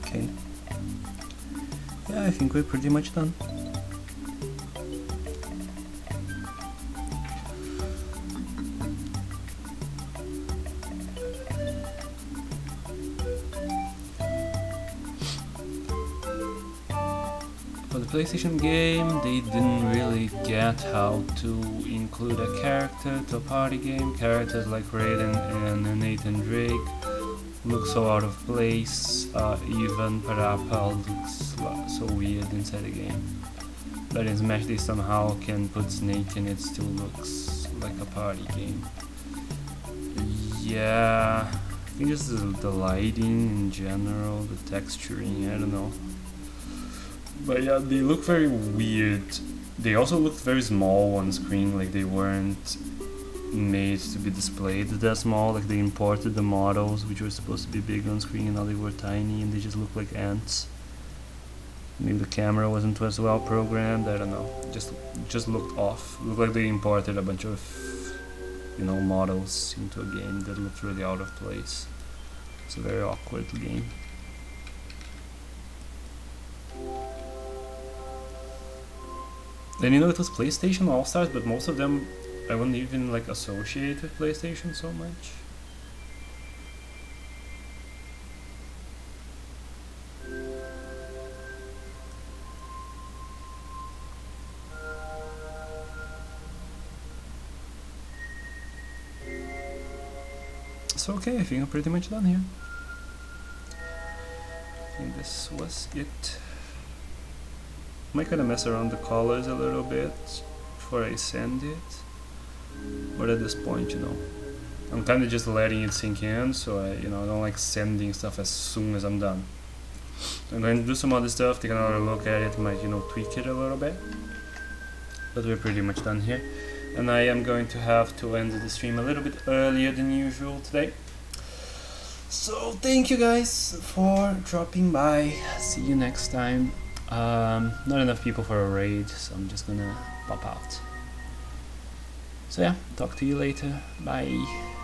Speaker 1: Okay. Yeah, I think we're pretty much done. For the PlayStation game, they didn't really get how to include a character to a party game. Characters like Raiden and Nathan Drake look so out of place. Even Parappa looks so weird inside the game. But in Smash they somehow can put Snake and it still looks like a party game. Yeah, I think this is the lighting in general, the texturing, I don't know. But yeah, they look very weird. They also looked very small on screen, like they weren't made to be displayed that small. Like they imported the models which were supposed to be big on screen and now they were tiny and they just look like ants. Maybe the camera wasn't as well programmed, I don't know. Just looked off. Looked like they imported a bunch of, you know, models into a game that looked really out of place. It's a very awkward game. Then, you know, it was PlayStation All-Stars, but most of them I wouldn't even like associate with PlayStation so much. So okay, I think I'm pretty much done here. I think this was it. Might kinda mess around the colors a little bit before I send it. But at this point, you know, I'm kinda just letting it sink in, so I don't like sending stuff as soon as I'm done. I'm going to do some other stuff, take another look at it, might, tweak it a little bit. But we're pretty much done here. And I am going to have to end the stream a little bit earlier than usual today. So thank you guys for dropping by. See you next time. Not enough people for a raid, so I'm just gonna pop out. So yeah, talk to you later. Bye.